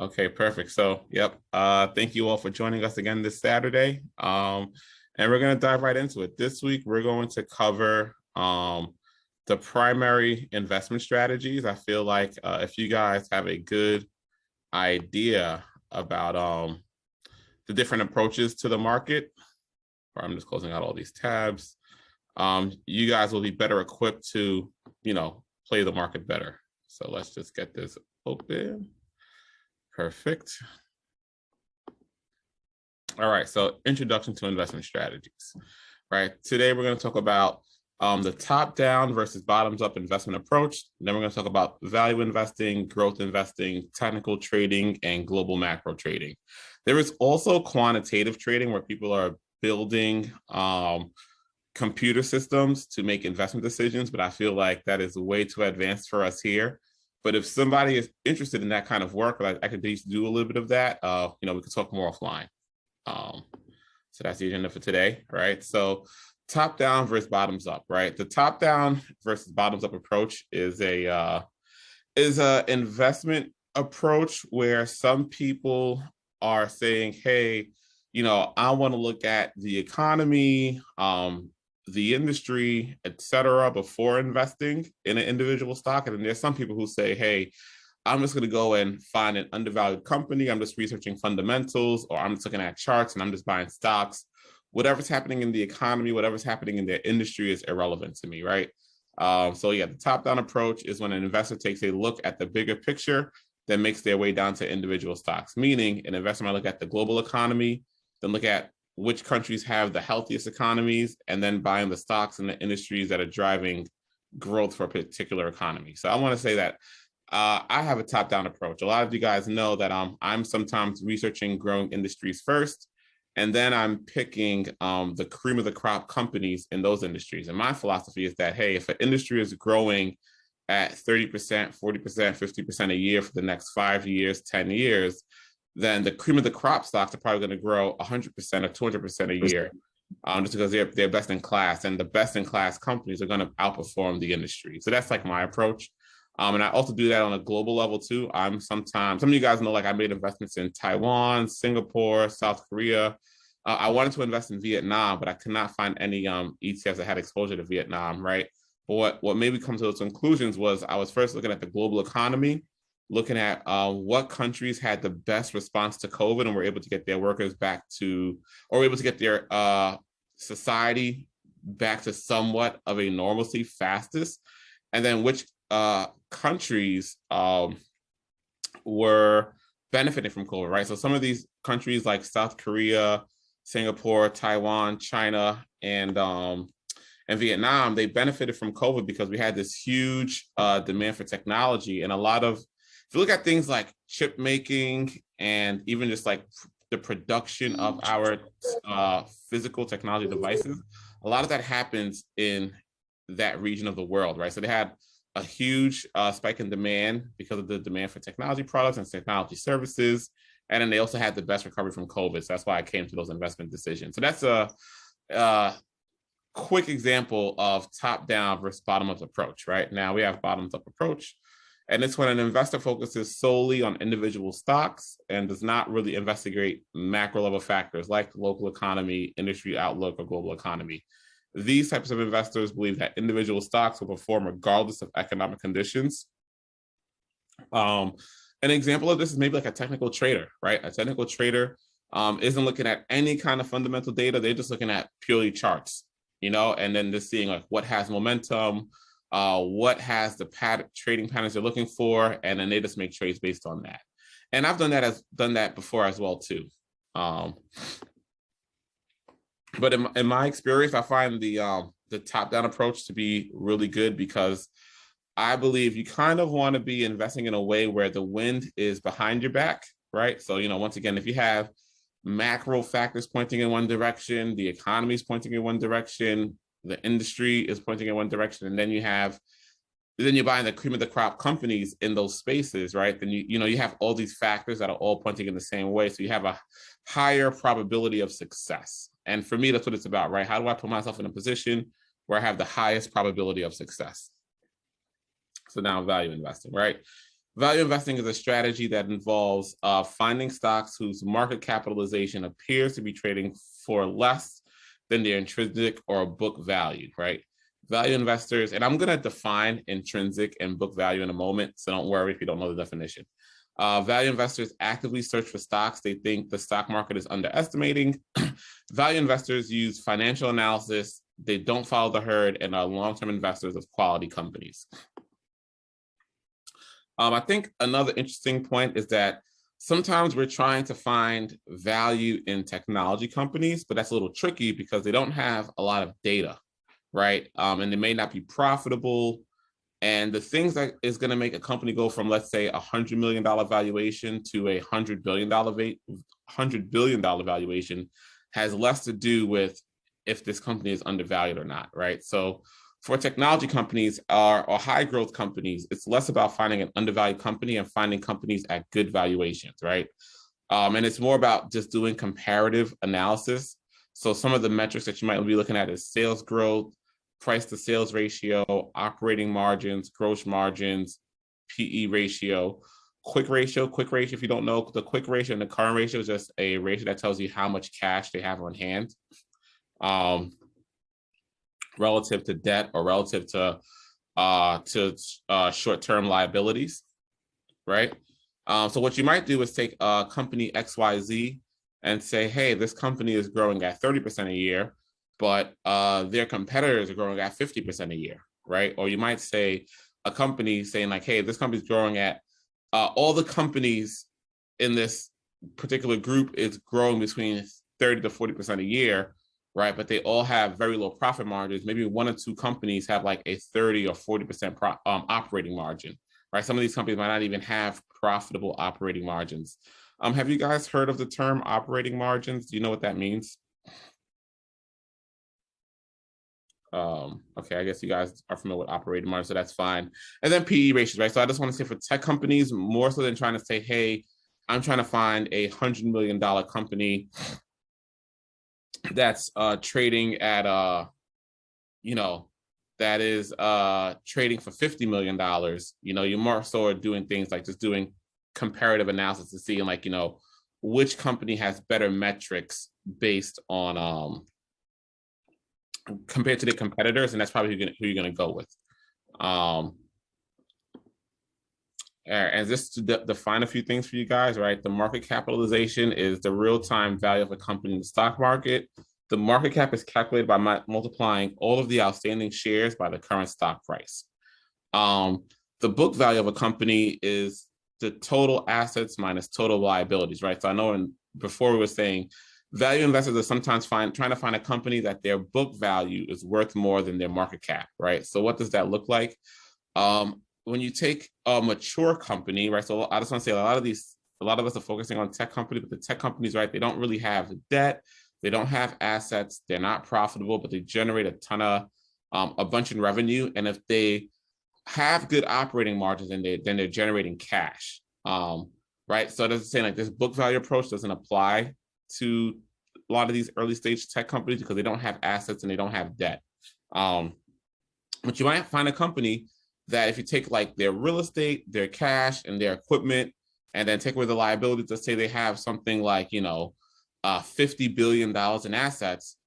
Okay, perfect. So, yep. Thank you all for joining us again this Saturday. And we're going to dive right into it. This week, we're going to cover the primary investment strategies. I feel like if you guys have a good idea about the different approaches to the market, or I'm just closing out all these tabs, you guys will be better equipped to, play the market better. So let's just get this open. Perfect. All right, so introduction to investment strategies, right? Today we're going to talk about the top-down versus bottoms-up investment approach. Then we're going to talk about value investing, growth investing, technical trading, and global macro trading. There is also quantitative trading where people are building computer systems to make investment decisions, but I feel like that is way too advanced for us here. But if somebody is interested in that kind of work, I could do a little bit of that. We could talk more offline. So that's the agenda for today, right? So top down versus bottoms up, right? The top down versus bottoms up approach is a investment approach where some people are saying, hey, I want to look at the economy, the industry, et cetera, before investing in an individual stock. And then there's some people who say, hey, I'm just going to go and find an undervalued company. I'm just researching fundamentals, or I'm just looking at charts and I'm just buying stocks. Whatever's happening in the economy, whatever's happening in their industry is irrelevant to me, right? The top-down approach is when an investor takes a look at the bigger picture, then makes their way down to individual stocks. Meaning, an investor might look at the global economy, then look at which countries have the healthiest economies, and then buying the stocks and the industries that are driving growth for a particular economy. So I want to say that I have a top-down approach. A lot of you guys know that I'm sometimes researching growing industries first, and then I'm picking the cream of the crop companies in those industries. And my philosophy is that, hey, if an industry is growing at 30%, 40%, 50% a year for the next 5 years, 10 years, then the cream of the crop stocks are probably going to grow 100% or 200% a year, just because they're best in class, and the best in class companies are going to outperform the industry. So that's like my approach. And I also do that on a global level too. Some of you guys know, like I made investments in Taiwan, Singapore, South Korea. I wanted to invest in Vietnam, but I could not find any ETFs that had exposure to Vietnam, right? But what made me come to those conclusions was I was first looking at the global economy, looking at what countries had the best response to COVID and were able to get their workers back to, or were able to get their society back to somewhat of a normalcy fastest, and then which countries were benefiting from COVID, right? So some of these countries like South Korea, Singapore, Taiwan, China, and Vietnam, they benefited from COVID because we had this huge demand for technology. And if you look at things like chip making and even just like the production of our physical technology devices, a lot of that happens in that region of the world, right? So they had a huge spike in demand because of the demand for technology products and technology services. And then they also had the best recovery from COVID. So that's why I came to those investment decisions. So that's a quick example of top-down versus bottom-up approach, right? Now we have bottoms-up approach. And it's when an investor focuses solely on individual stocks and does not really investigate macro level factors like local economy, industry outlook, or global economy. These types of investors believe that individual stocks will perform regardless of economic conditions. An example of this is maybe like a technical trader, right? A technical trader isn't looking at any kind of fundamental data. They're just looking at purely charts, and then just seeing like what has momentum, what has the trading patterns they're looking for, and then they just make trades based on that. And I've done that before as well too. But in my experience, I find the top-down approach to be really good because I believe you kind of want to be investing in a way where the wind is behind your back, right? So, once again, if you have macro factors pointing in one direction, the economy is pointing in one direction, the industry is pointing in one direction, and then you're buying the cream of the crop companies in those spaces, right? Then you have all these factors that are all pointing in the same way. So you have a higher probability of success. And for me, that's what it's about, right? How do I put myself in a position where I have the highest probability of success? So now value investing, right? Value investing is a strategy that involves finding stocks whose market capitalization appears to be trading for less than their intrinsic or book value, right? Value investors, and I'm going to define intrinsic and book value in a moment, so don't worry if you don't know the definition. Value investors actively search for stocks they think the stock market is underestimating. Value investors use financial analysis, they don't follow the herd, and are long-term investors of quality companies. I think another interesting point is that sometimes we're trying to find value in technology companies, but that's a little tricky because they don't have a lot of data, right? And they may not be profitable. And the things that is going to make a company go from, let's say, $100 million valuation to a $100 billion valuation has less to do with if this company is undervalued or not, right? So for technology companies or high growth companies, it's less about finding an undervalued company and finding companies at good valuations, right? And it's more about just doing comparative analysis. So some of the metrics that you might be looking at is sales growth, price to sales ratio, operating margins, gross margins, PE ratio, quick ratio. Quick ratio, if you don't know, the quick ratio and the current ratio is just a ratio that tells you how much cash they have on hand. Relative to debt or relative to short-term liabilities, right? So what you might do is take company XYZ and say, hey, this company is growing at 30% a year, but their competitors are growing at 50% a year, right? Or you might say a company saying like, hey, this company's growing at, all the companies in this particular group is growing between 30 to 40% a year, right? But they all have very low profit margins. Maybe one or two companies have like a 30 or 40% operating margin, right? Some of these companies might not even have profitable operating margins. Have you guys heard of the term operating margins? Do you know what that means? Okay, I guess you guys are familiar with operating margins, so that's fine. And then PE ratios, right? So I just want to say for tech companies, more so than trying to say, hey, I'm trying to find a $100 million company that's trading at that is trading for $50 million, you more so are doing things like just doing comparative analysis to see like, which company has better metrics based on compared to the competitors, and that's probably who you're gonna go with. And just to define a few things for you guys, right? The market capitalization is the real-time value of a company in the stock market. The market cap is calculated by multiplying all of the outstanding shares by the current stock price. The book value of a company is the total assets minus total liabilities, right? So I know before we were saying value investors are sometimes trying to find a company that their book value is worth more than their market cap, right? So what does that look like? When you take a mature company, right? So I just want to say a lot of us are focusing on tech companies, but the tech companies, right? They don't really have debt. They don't have assets. They're not profitable, but they generate a bunch in revenue. And if they have good operating margins, then they're generating cash, right? So it doesn't say like this book value approach doesn't apply to a lot of these early stage tech companies because they don't have assets and they don't have debt. But you might find a company that if you take like their real estate, their cash, and their equipment, and then take away the liabilities, let's say they have something like, $50 billion in assets,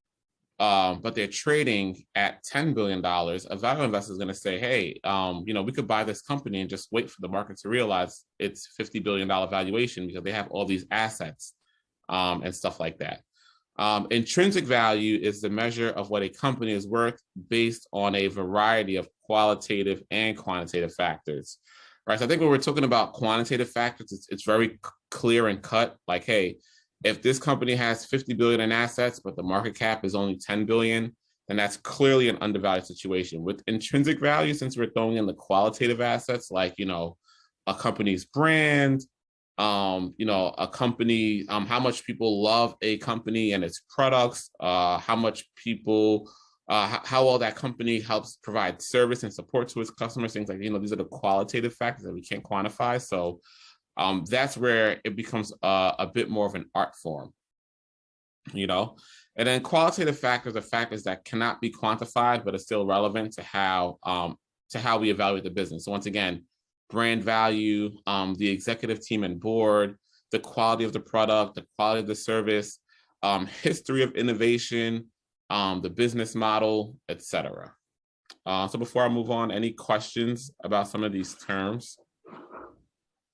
but they're trading at $10 billion, a value investor is going to say, hey, we could buy this company and just wait for the market to realize it's $50 billion valuation because they have all these assets and stuff like that. Intrinsic value is the measure of what a company is worth based on a variety of qualitative and quantitative factors, right? So I think when we're talking about quantitative factors, it's very clear and cut. Like, hey, if this company has 50 billion in assets, but the market cap is only 10 billion, then that's clearly an undervalued situation. With intrinsic value, since we're throwing in the qualitative assets, like, a company's brand, a company, how much people love a company and its products, how much people, how well that company helps provide service and support to its customers, things like, these are the qualitative factors that we can't quantify. So that's where it becomes a bit more of an art form, and then qualitative factors are factors that cannot be quantified, but are still relevant to how we evaluate the business. So once again, brand value, the executive team and board, the quality of the product, the quality of the service, history of innovation, the business model, etc. So before I move on, any questions about some of these terms?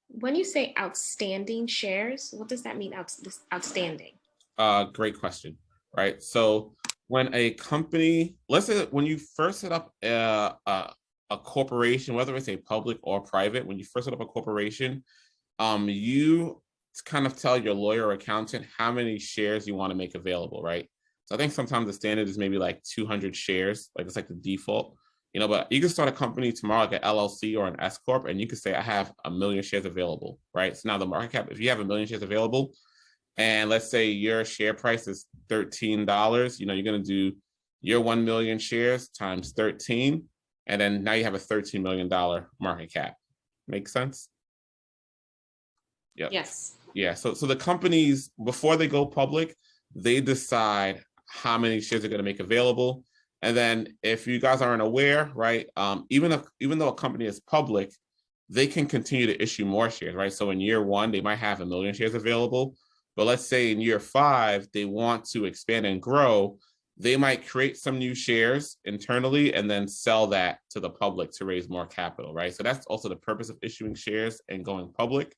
When you say outstanding shares, what does that mean, outstanding? Great question, right? So when a company, let's say when you first set up a corporation, whether it's a public or private, when you first set up a corporation, you kind of tell your lawyer or accountant how many shares you want to make available, right? So I think sometimes the standard is maybe like 200 shares, like it's like the default, but you can start a company tomorrow, like an LLC or an S Corp, and you can say, I have 1 million shares available, right? So now the market cap, if you have 1 million shares available, and let's say your share price is $13, you're going to do your 1 million shares times 13, and then now you have a $13 million market cap. Make sense? Yep. Yes. Yeah. So the companies, before they go public, they decide how many shares they're going to make available. And then if you guys aren't aware, right, even though a company is public, they can continue to issue more shares, right? So in year 1, they might have 1 million shares available. But let's say in year 5, they want to expand and grow. They might create some new shares internally and then sell that to the public to raise more capital, right? So that's also the purpose of issuing shares and going public,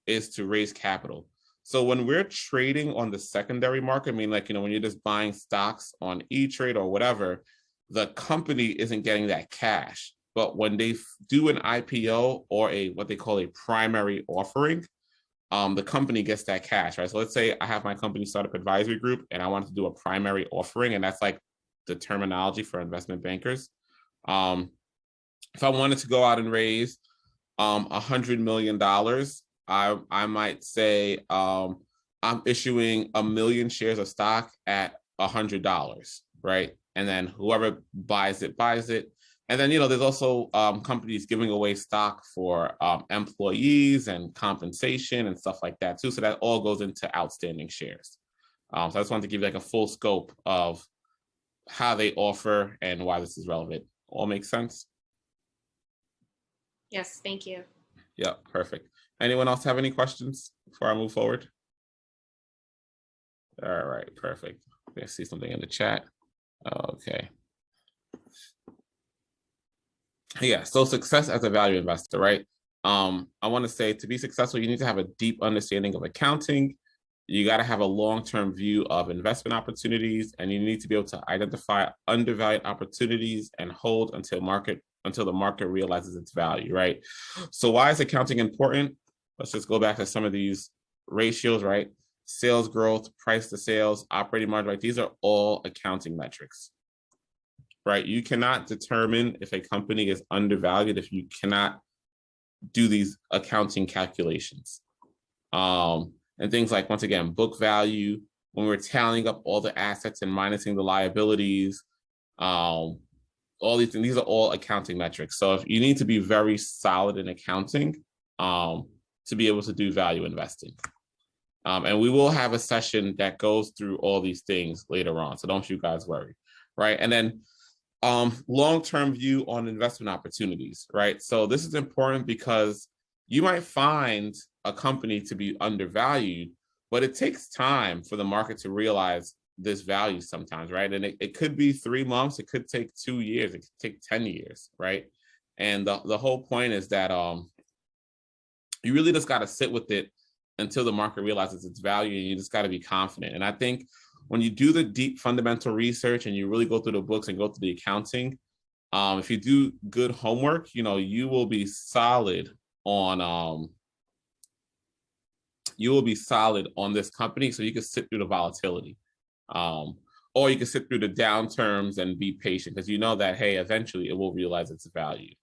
is to raise capital. So when we're trading on the secondary market, I mean, like, when you're just buying stocks on E-Trade or whatever, the company isn't getting that cash. But when they do an IPO or what they call a primary offering, the company gets that cash, right? So let's say I have my company startup advisory group and I want to do a primary offering, and that's like the terminology for investment bankers. If I wanted to go out and raise $100 million, I might say I'm issuing 1 million shares of stock at $100, right? And then whoever buys it, buys it. And then, there's also companies giving away stock for employees and compensation and stuff like that too. So that all goes into outstanding shares. So I just wanted to give you like a full scope of how they offer and why this is relevant. All makes sense? Yes, thank you. Yeah, perfect. Anyone else have any questions before I move forward? All right, perfect. I see something in the chat. Okay. Yeah, so success as a value investor, right? I want to say, to be successful, you need to have a deep understanding of accounting. You got to have a long-term view of investment opportunities, and you need to be able to identify undervalued opportunities and hold until the market realizes its value, right? So why is accounting important? Let's just go back to some of these ratios, right? Sales growth, price to sales, operating margin, right? These are all accounting metrics, right? You cannot determine if a company is undervalued if you cannot do these accounting calculations. And things like, once again, book value, when we're tallying up all the assets and minusing the liabilities, all these things, these are all accounting metrics. So if you need to be very solid in accounting to be able to do value investing. And we will have a session that goes through all these things later on. So don't you guys worry, right? And then long-term view on investment opportunities, right? So this is important because you might find a company to be undervalued, but it takes time for the market to realize this value sometimes, right? And it could be 3 months, it could take 2 years, it could take 10 years, right? And the whole point is that you really just got to sit with it until the market realizes its value, and you just got to be confident. And I think when you do the deep fundamental research and you really go through the books and go through the accounting, if you do good homework, you will be solid on this company, so you can sit through the volatility, or you can sit through the downturns and be patient, because you know that, hey, eventually it will realize its value.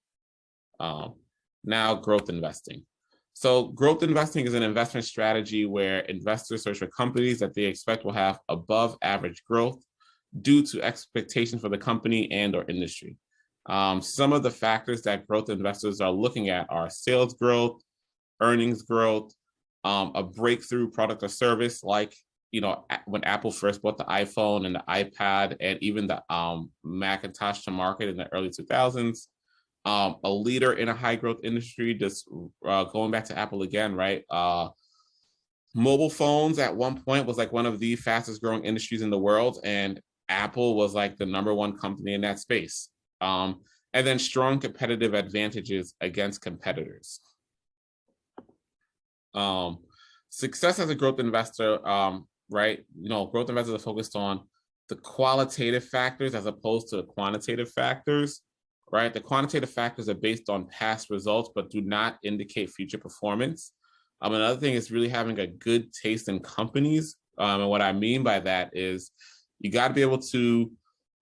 Now, growth investing. So growth investing is an investment strategy where investors search for companies that they expect will have above average growth due to expectations for the company and or industry. Some of the factors that growth investors are looking at are sales growth, earnings growth, a breakthrough product or service, like when Apple first brought the iPhone and the iPad and even the Macintosh to market in the early 2000s. a leader in a high growth industry. Just going back to Apple again, right? Mobile phones at one point was like one of the fastest growing industries in the world, and Apple was like the number one company in that space. And then strong competitive advantages against competitors. Success as a growth investor, right? Growth investors are focused on the qualitative factors as opposed to the quantitative factors, right? The quantitative factors are based on past results, but do not indicate future performance. Another thing is really having a good taste in companies. And what I mean by that is you got to be able to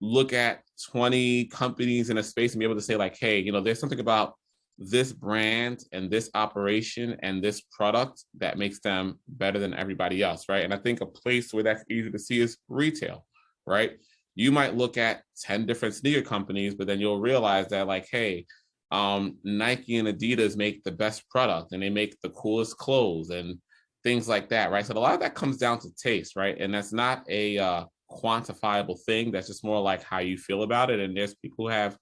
look at 20 companies in a space and be able to say like, hey, there's something about this brand and this operation and this product that makes them better than everybody else, right? And I think a place where that's easy to see is retail, right? You might look at 10 different sneaker companies, but then you'll realize that like, hey, Nike and Adidas make the best product and they make the coolest clothes and things like that, right? So a lot of that comes down to taste, right? And that's not a quantifiable thing. That's just more like how you feel about it. And there's people who have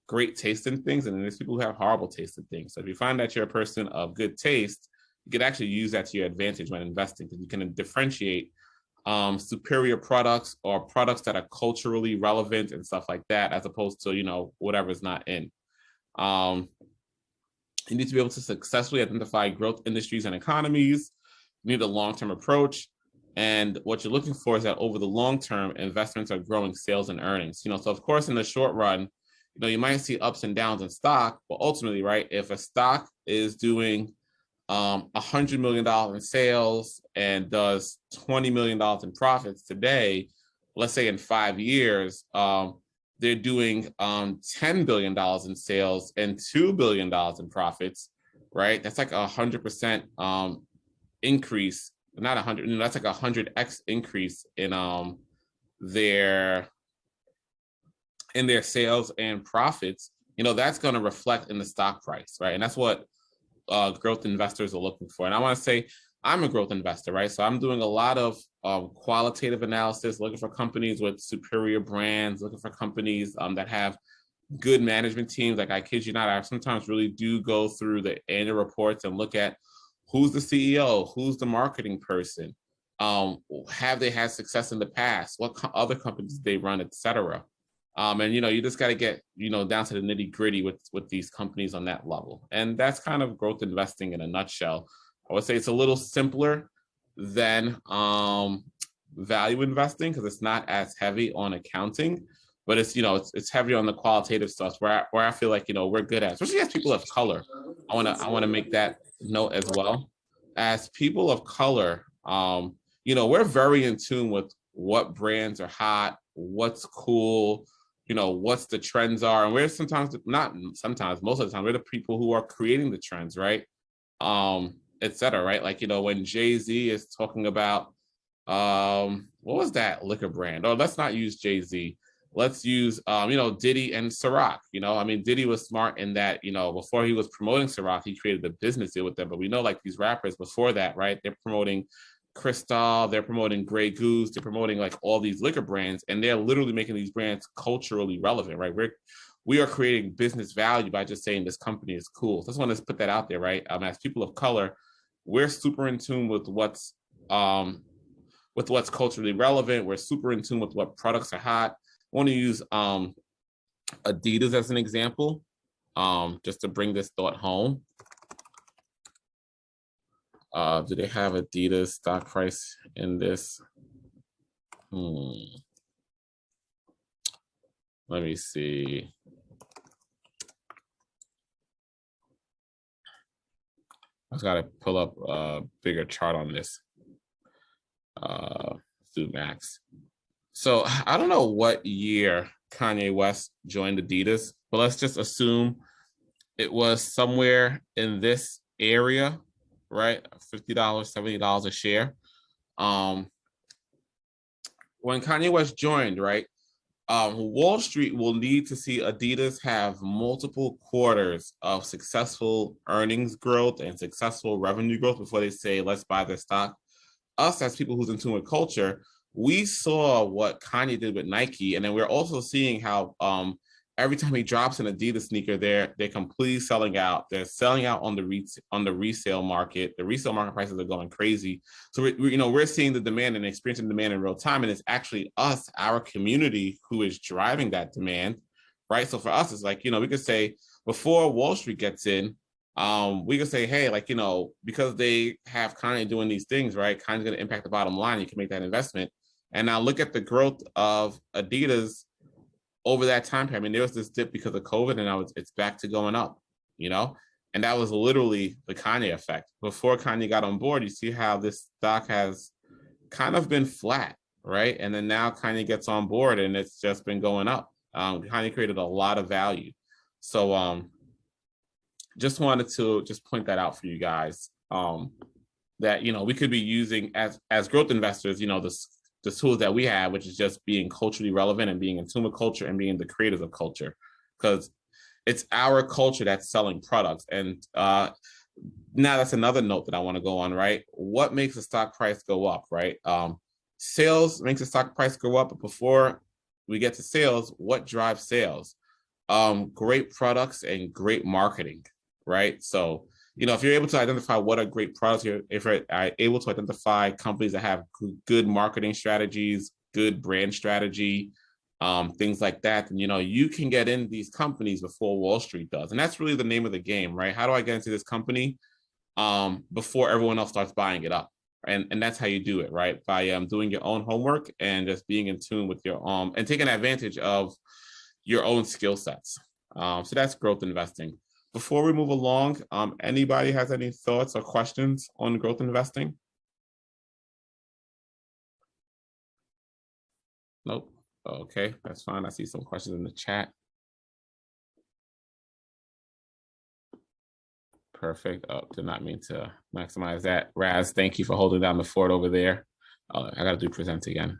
great taste in things, and there's people who have horrible taste in things. So if you find that you're a person of good taste, you can actually use that to your advantage when investing, because you can differentiate superior products or products that are culturally relevant and stuff like that, as opposed to whatever's not in. You need to be able to successfully identify growth industries and economies. You need a long-term approach. And what you're looking for is that over the long term, investments are growing sales and earnings. So of course, in the short run, you might see ups and downs in stock, but ultimately, right, if a stock is doing $100 million in sales and does $20 million in profits today, let's say in 5 years, they're doing $10 billion in sales and $2 billion in profits, right? That's like 100% increase, not 100, that's like 100x increase in their sales and profits. That's going to reflect in the stock price, right? And that's what growth investors are looking for. And I want to say I'm a growth investor, right? So I'm doing a lot of qualitative analysis, looking for companies with superior brands, looking for companies that have good management teams. Like, I kid you not, I sometimes really do go through the annual reports and look at who's the CEO, who's the marketing person, have they had success in the past, what other companies they run, etc. And you just got to get down to the nitty gritty with these companies on that level. And that's kind of growth investing in a nutshell. I would say it's a little simpler than value investing because it's not as heavy on accounting, but it's heavier on the qualitative stuff where I feel like we're good at, especially as people of color. I want to make that note as well. As people of color, we're very in tune with what brands are hot, what's cool, what's the trends are. And we're most of the time, we're the people who are creating the trends, right? Etc. Right? Like, when Jay-Z is talking about, what was that liquor brand? Or let's not use Jay-Z. Let's use, Diddy and Ciroc. Diddy was smart in that, before he was promoting Ciroc, he created a business deal with them. But we know, like, these rappers before that, right? They're promoting Cristal, they're promoting Grey Goose, they're promoting like all these liquor brands, and they're literally making these brands culturally relevant, right? We are creating business value by just saying this company is cool. So I just want to put that out there, right? As people of color, we're super in tune with what's culturally relevant. We're super in tune with what products are hot. I want to use Adidas as an example, just to bring this thought home. Do they have Adidas stock price in this? Let me see. I just got to pull up a bigger chart on this. Through Max. So I don't know what year Kanye West joined Adidas, but let's just assume it was somewhere in this area, right? $50, $70 a share. When Kanye West joined, right? Wall Street will need to see Adidas have multiple quarters of successful earnings growth and successful revenue growth before they say, let's buy their stock. Us as people who's in tune with culture, we saw what Kanye did with Nike, and then we're also seeing how every time he drops an Adidas sneaker, they're completely selling out. They're selling out on the resale market. The resale market prices are going crazy. So we're seeing the demand and experiencing demand in real time, and it's actually us, our community, who is driving that demand, right? So for us, it's like, we could say before Wall Street gets in, we could say, hey, like, because they have Kanye doing these things, right? Kanye's going to impact the bottom line. You can make that investment. And now look at the growth of Adidas over that time period. I mean, there was this dip because of COVID, and now it's back to going up, and that was literally the Kanye effect. Before Kanye got on board, you see how this stock has kind of been flat, right? And then now Kanye gets on board, and it's just been going up. Kanye created a lot of value. So just wanted to just point that out for you guys, that, we could be using as growth investors, the tools that we have, which is just being culturally relevant and being in tune with culture and being the creators of culture, because it's our culture that's selling products. And now that's another note that I want to go on, right? What makes the stock price go up, right? Sales makes the stock price go up. But before we get to sales, what drives sales? Great products and great marketing, right? So, if you're able to identify what are great products, if you're able to identify companies that have good marketing strategies, good brand strategy, things like that, then, you can get in these companies before Wall Street does. And that's really the name of the game, right? How do I get into this company before everyone else starts buying it up? And that's how you do it, right? By doing your own homework and just being in tune with your and taking advantage of your own skill sets. So that's growth investing. Before we move along, anybody has any thoughts or questions on growth investing? Nope. Okay, that's fine. I see some questions in the chat. Perfect. Oh, did not mean to maximize that. Raz, thank you for holding down the fort over there. I got to do present again.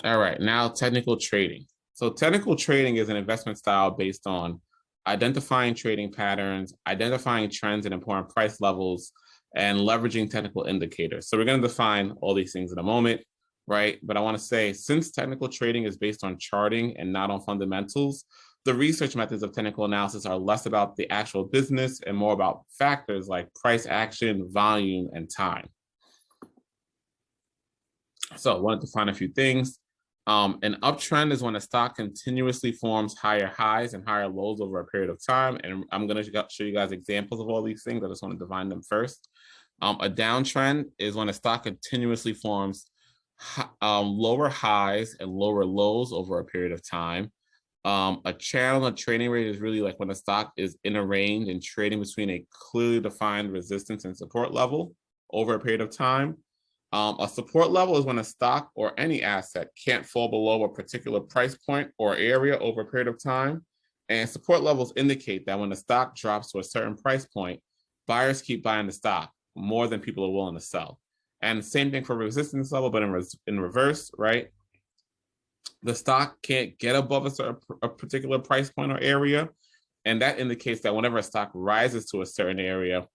All right, now technical trading. So technical trading is an investment style based on identifying trading patterns, identifying trends and important price levels, and leveraging technical indicators. So we're going to define all these things in a moment, right? But I want to say, since technical trading is based on charting and not on fundamentals, the research methods of technical analysis are less about the actual business and more about factors like price action, volume, and time. So I wanted to find a few things. An uptrend is when a stock continuously forms higher highs and higher lows over a period of time. And I'm going to show you guys examples of all these things. I just want to define them first. A downtrend is when a stock continuously forms lower highs and lower lows over a period of time. A channel, a trading rate is really like when a stock is in a range and trading between a clearly defined resistance and support level over a period of time. A support level is when a stock or any asset can't fall below a particular price point or area over a period of time. And support levels indicate that when the stock drops to a certain price point, buyers keep buying the stock more than people are willing to sell. And the same thing for resistance level, but in reverse, right? The stock can't get above a particular price point or area. And that indicates that whenever a stock rises to a certain area,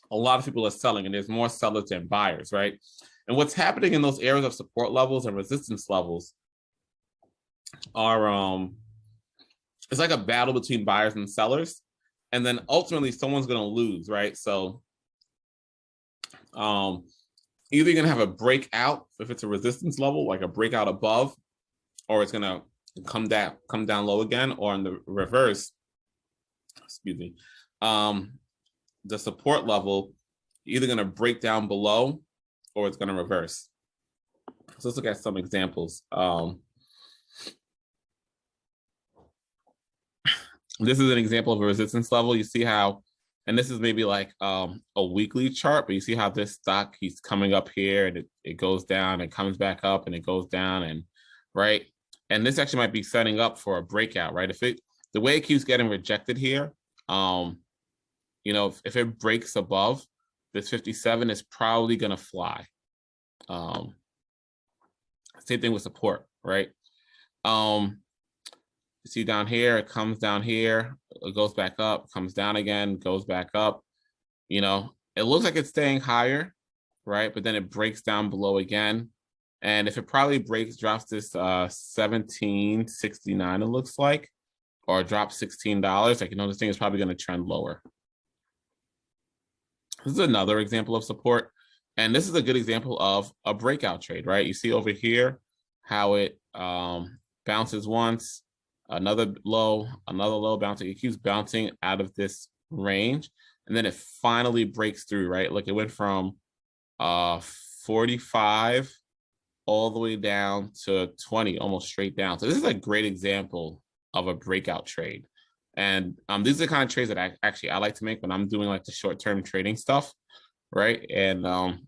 a lot of people are selling, and there's more sellers than buyers, right? And what's happening in those areas of support levels and resistance levels are it's like a battle between buyers and sellers, and then ultimately someone's going to lose, right? So either you're going to have a breakout if it's a resistance level, like a breakout above, or it's going to come down low again, or in the reverse, excuse me, the support level either going to break down below or it's going to reverse. So let's look at some examples. This is an example of a resistance level. You see how, and this is maybe like a weekly chart, but you see how this stock keeps coming up here and it goes down and comes back up and it goes down, and right. And this actually might be setting up for a breakout, right? The way it keeps getting rejected here, if it breaks above this 57, it's probably going to fly. Same thing with support, right? You see down here, it comes down here, it goes back up, comes down again, goes back up. It looks like it's staying higher, right? But then it breaks down below again, And if it probably drops this 1769, it looks like, or drops $16, like, this thing is probably going to trend lower. This is another example of support. And this is a good example of a breakout trade, right? You see over here how it bounces once, another low bouncing. It keeps bouncing out of this range. And then it finally breaks through, right? Like it went from 45 all the way down to 20, almost straight down. So this is a great example of a breakout trade. And these are the kind of trades that I like to make when I'm doing like the short-term trading stuff, right? And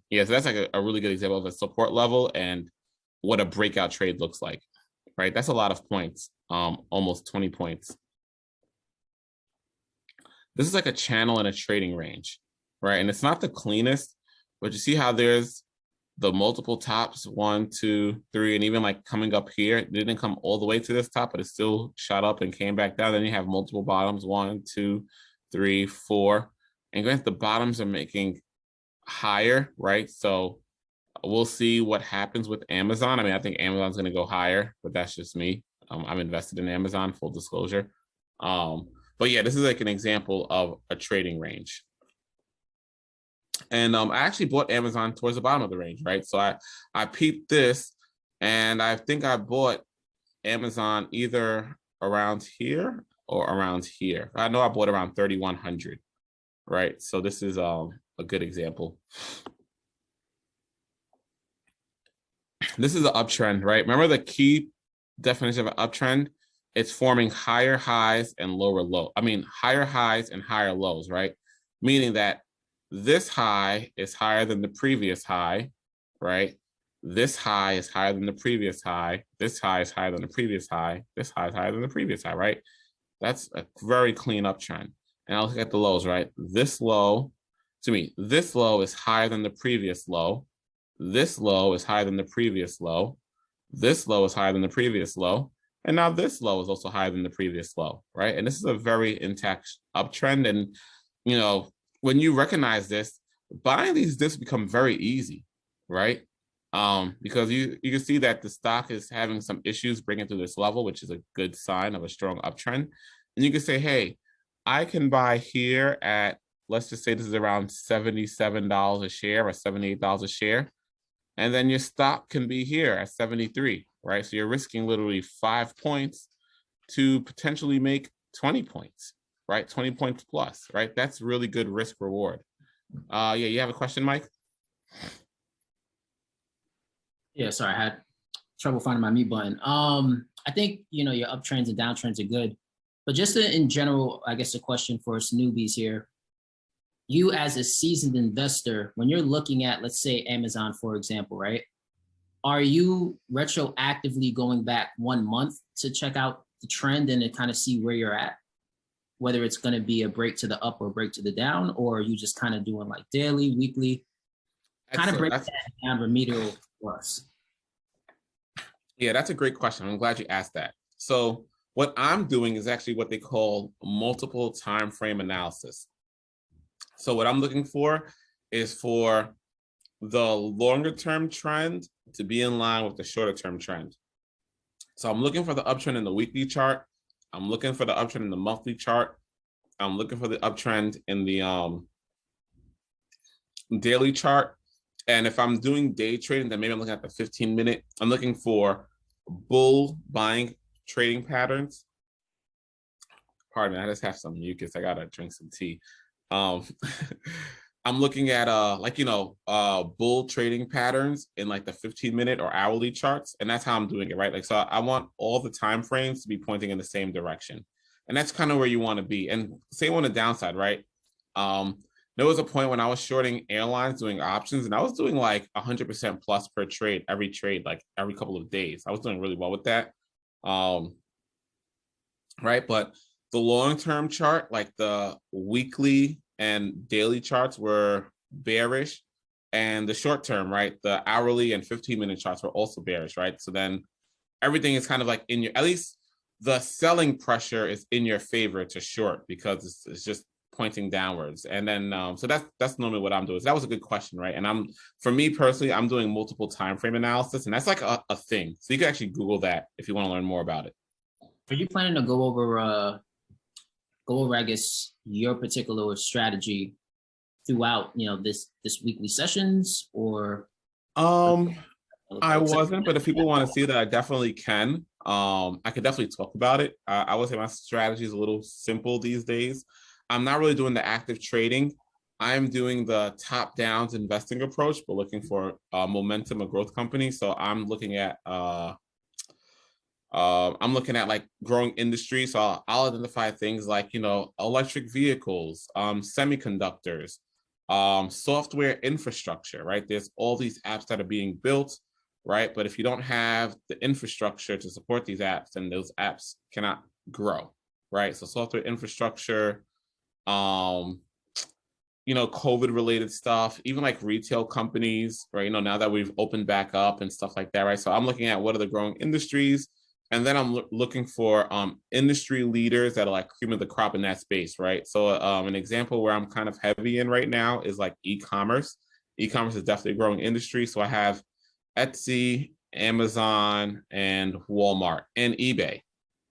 yeah, so that's like a really good example of a support level and what a breakout trade looks like, right? That's a lot of points, almost 20 points. This is like a channel and a trading range, right? And it's not the cleanest, but you see how there's the multiple tops, 1, 2, 3, and even like coming up here, it didn't come all the way to this top, but it still shot up and came back down. Then you have multiple bottoms, 1, 2, 3, 4. And granted, the bottoms are making higher, right? So we'll see what happens with Amazon. I mean, I think Amazon's going to go higher, but that's just me. I'm invested in Amazon, full disclosure. But yeah, this is like an example of a trading range. And I actually bought Amazon towards the bottom of the range, right? So I peeped this, and I think I bought Amazon either around here or around here. I know I bought around 3,100, right? So this is a good example. This is an uptrend, right? Remember the key definition of an uptrend? It's forming higher highs and lower low. I mean, higher highs and higher lows, right? Meaning that this high is higher than the previous high, right? This high is higher than the previous high. This high is higher than the previous high. This high is higher than the previous high, right? That's a very clean uptrend. And I'll look at the lows, right? This low is higher than the previous low. This low is higher than the previous low. This low is higher than the previous low. And now this low is also higher than the previous low, right? And this is a very intact uptrend. And, when you recognize this, buying these dips become very easy, right? Because you can see that the stock is having some issues breaking through this level, which is a good sign of a strong uptrend. And you can say, hey, I can buy here at, let's just say this is around $77 a share or $78 a share. And then your stop can be here at 73, right? So you're risking literally 5 points to potentially make 20 points, right? 20 points plus, right? That's really good risk reward. Yeah, you have a question, Mike? Yeah, sorry, I had trouble finding my mute button. I think, your uptrends and downtrends are good, but just in general, I guess a question for us newbies here. You as a seasoned investor, when you're looking at, let's say, Amazon, for example, right? Are you retroactively going back 1 month to check out the trend and to kind of see where you're at? Whether it's going to be a break to the up or a break to the down, or are you just kind of doing like daily, weekly? Kind of break that down remedial for us. Yeah, that's a great question. I'm glad you asked that. So what I'm doing is actually what they call multiple time frame analysis. So what I'm looking for is for the longer term trend to be in line with the shorter term trend. So I'm looking for the uptrend in the weekly chart. I'm looking for the uptrend in the monthly chart. I'm looking for the uptrend in the daily chart. And if I'm doing day trading, then maybe I'm looking at the 15-minute. I'm looking for bull buying trading patterns. Pardon me, I just have some mucus. I gotta drink some tea. I'm looking at bull trading patterns in like the 15-minute or hourly charts, and that's how I'm doing it, right? Like, so I want all the time frames to be pointing in the same direction, and that's kind of where you want to be. And same on the downside, right? There was a point when I was shorting airlines doing options, and I was doing like 100% plus per trade, every trade, like every couple of days. I was doing really well with that, right? But the long-term chart, like the weekly and daily charts, were bearish, and the short term, right, the hourly and 15-minute charts were also bearish, right? So then everything is kind of like in your, at least the selling pressure is in your favor to short, because it's just pointing downwards. And then so that's normally what I'm doing. So that was a good question, right? And for me personally, I'm doing multiple time frame analysis, and that's like a thing. So you can actually Google that if you want to learn more about it. Are you planning to go over I guess your particular strategy throughout this weekly sessions, or I wasn't, but if people want to see that, I definitely can. I could definitely talk about it. I would say my strategy is a little simple these days. I'm not really doing the active trading. I'm doing the top downs investing approach, but looking for momentum of growth companies. So I'm looking at like growing industries. So I'll identify things like, electric vehicles, semiconductors, software infrastructure, right? There's all these apps that are being built, right? But if you don't have the infrastructure to support these apps, then those apps cannot grow, right? So software infrastructure, COVID related stuff, even like retail companies, right? Now that we've opened back up and stuff like that, right? So I'm looking at what are the growing industries. And then I'm looking for industry leaders that are like cream of the crop in that space, right? So an example where I'm kind of heavy in right now is like e-commerce. E-commerce is definitely a growing industry. So I have Etsy, Amazon, and Walmart, and eBay.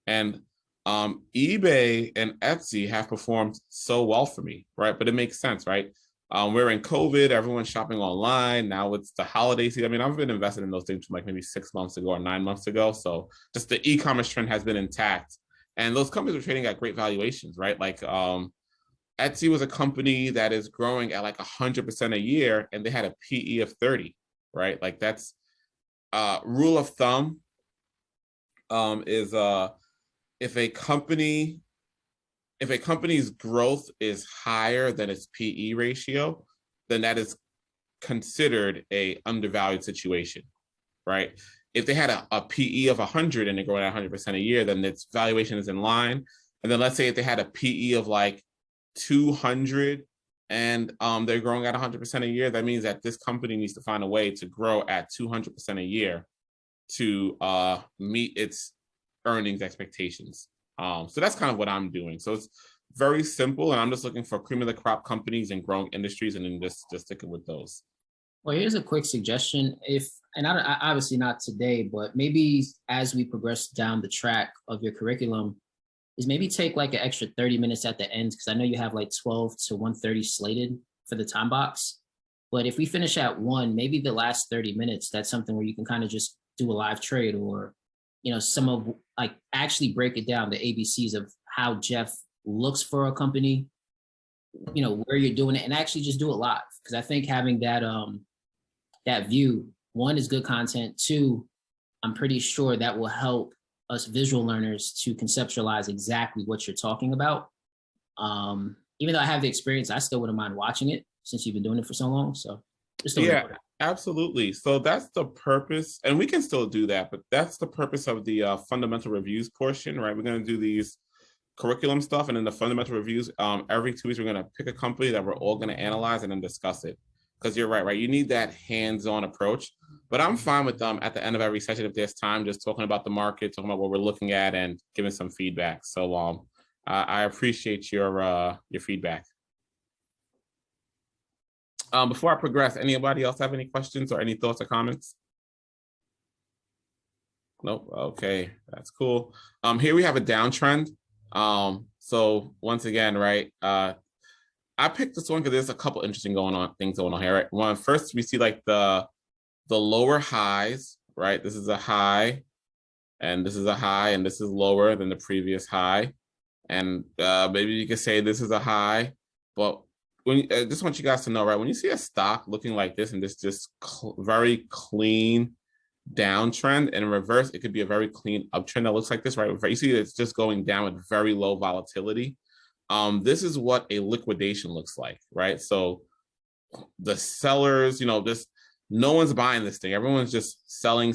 And eBay and Etsy have performed so well for me, right? But it makes sense, right? We're in COVID, everyone's shopping online. Now it's the holiday season. I mean, I've been invested in those things from like maybe 6 months ago or 9 months ago. So just the e-commerce trend has been intact. And those companies are trading at great valuations, right? Like Etsy was a company that is growing at like 100% a year, and they had a PE of 30, right? Like that's rule of thumb is if a company's growth is higher than its PE ratio, then that is considered a undervalued situation, right? If they had a PE of 100 and they're growing at 100% a year, then its valuation is in line. And then let's say if they had a PE of like 200 and they're growing at 100% a year, that means that this company needs to find a way to grow at 200% a year to meet its earnings expectations. So that's kind of what I'm doing. So it's very simple, and I'm just looking for cream of the crop companies and growing industries, and then just sticking with those. Well, here's a quick suggestion. I obviously not today, but maybe as we progress down the track of your curriculum, is maybe take like an extra 30 minutes at the end, because I know you have like 12 to 1:30 slated for the time box. But if we finish at 1, maybe the last 30 minutes, that's something where you can kind of just do a live trade, or some of like actually break it down, the ABCs of how Jeff looks for a company, where you're doing it, and actually just do it live. Because I think having that view, 1, is good content. 2, I'm pretty sure that will help us visual learners to conceptualize exactly what you're talking about. Even though I have the experience, I still wouldn't mind watching it since you've been doing it for so long. So just absolutely. So that's the purpose, and we can still do that, but that's the purpose of the fundamental reviews portion, right? We're going to do these curriculum stuff, and then the fundamental reviews, every 2 weeks, we're going to pick a company that we're all going to analyze and then discuss it. Because you're right? You need that hands-on approach. But I'm fine with them at the end of every session, if there's time, just talking about the market, talking about what we're looking at, and giving some feedback. So I appreciate your feedback. Before I progress, anybody else have any questions or any thoughts or comments? Nope. Okay, that's cool. Here we have a downtrend. So once again, right? I picked this one because there's a couple interesting things going on here, right? One, first we see like the lower highs, right? This is a high, and this is a high, and this is lower than the previous high. And maybe you could say this is a high, but when I just want you guys to know, right? When you see a stock looking like this and this just very clean downtrend, and in reverse, it could be a very clean uptrend that looks like this, right? You see it's just going down with very low volatility. This is what a liquidation looks like, right? So the sellers, no one's buying this thing. Everyone's just selling,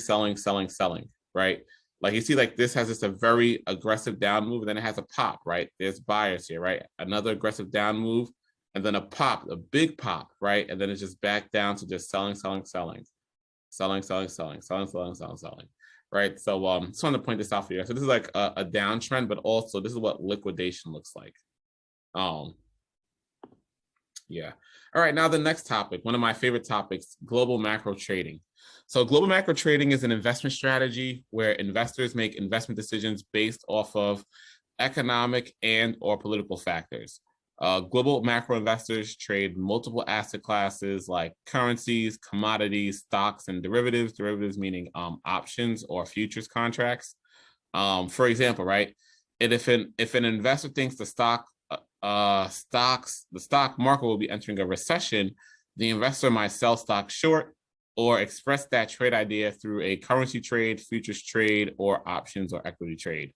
right? Like you see, like this has just a very aggressive down move, and then it has a pop, right? There's buyers here, right? Another aggressive down move, and then a pop, a big pop, right? And then it's just back down to just selling, right? So just want to point this out for you. So this is like a downtrend, but also this is what liquidation looks like. Yeah. All right. Now the next topic, one of my favorite topics, global macro trading. So global macro trading is an investment strategy where investors make investment decisions based off of economic and or political factors. Global macro investors trade multiple asset classes like currencies, commodities, stocks, and derivatives. Derivatives meaning options or futures contracts. For example, right? And if an investor thinks the stock market will be entering a recession, the investor might sell stock short or express that trade idea through a currency trade, futures trade, or options or equity trade.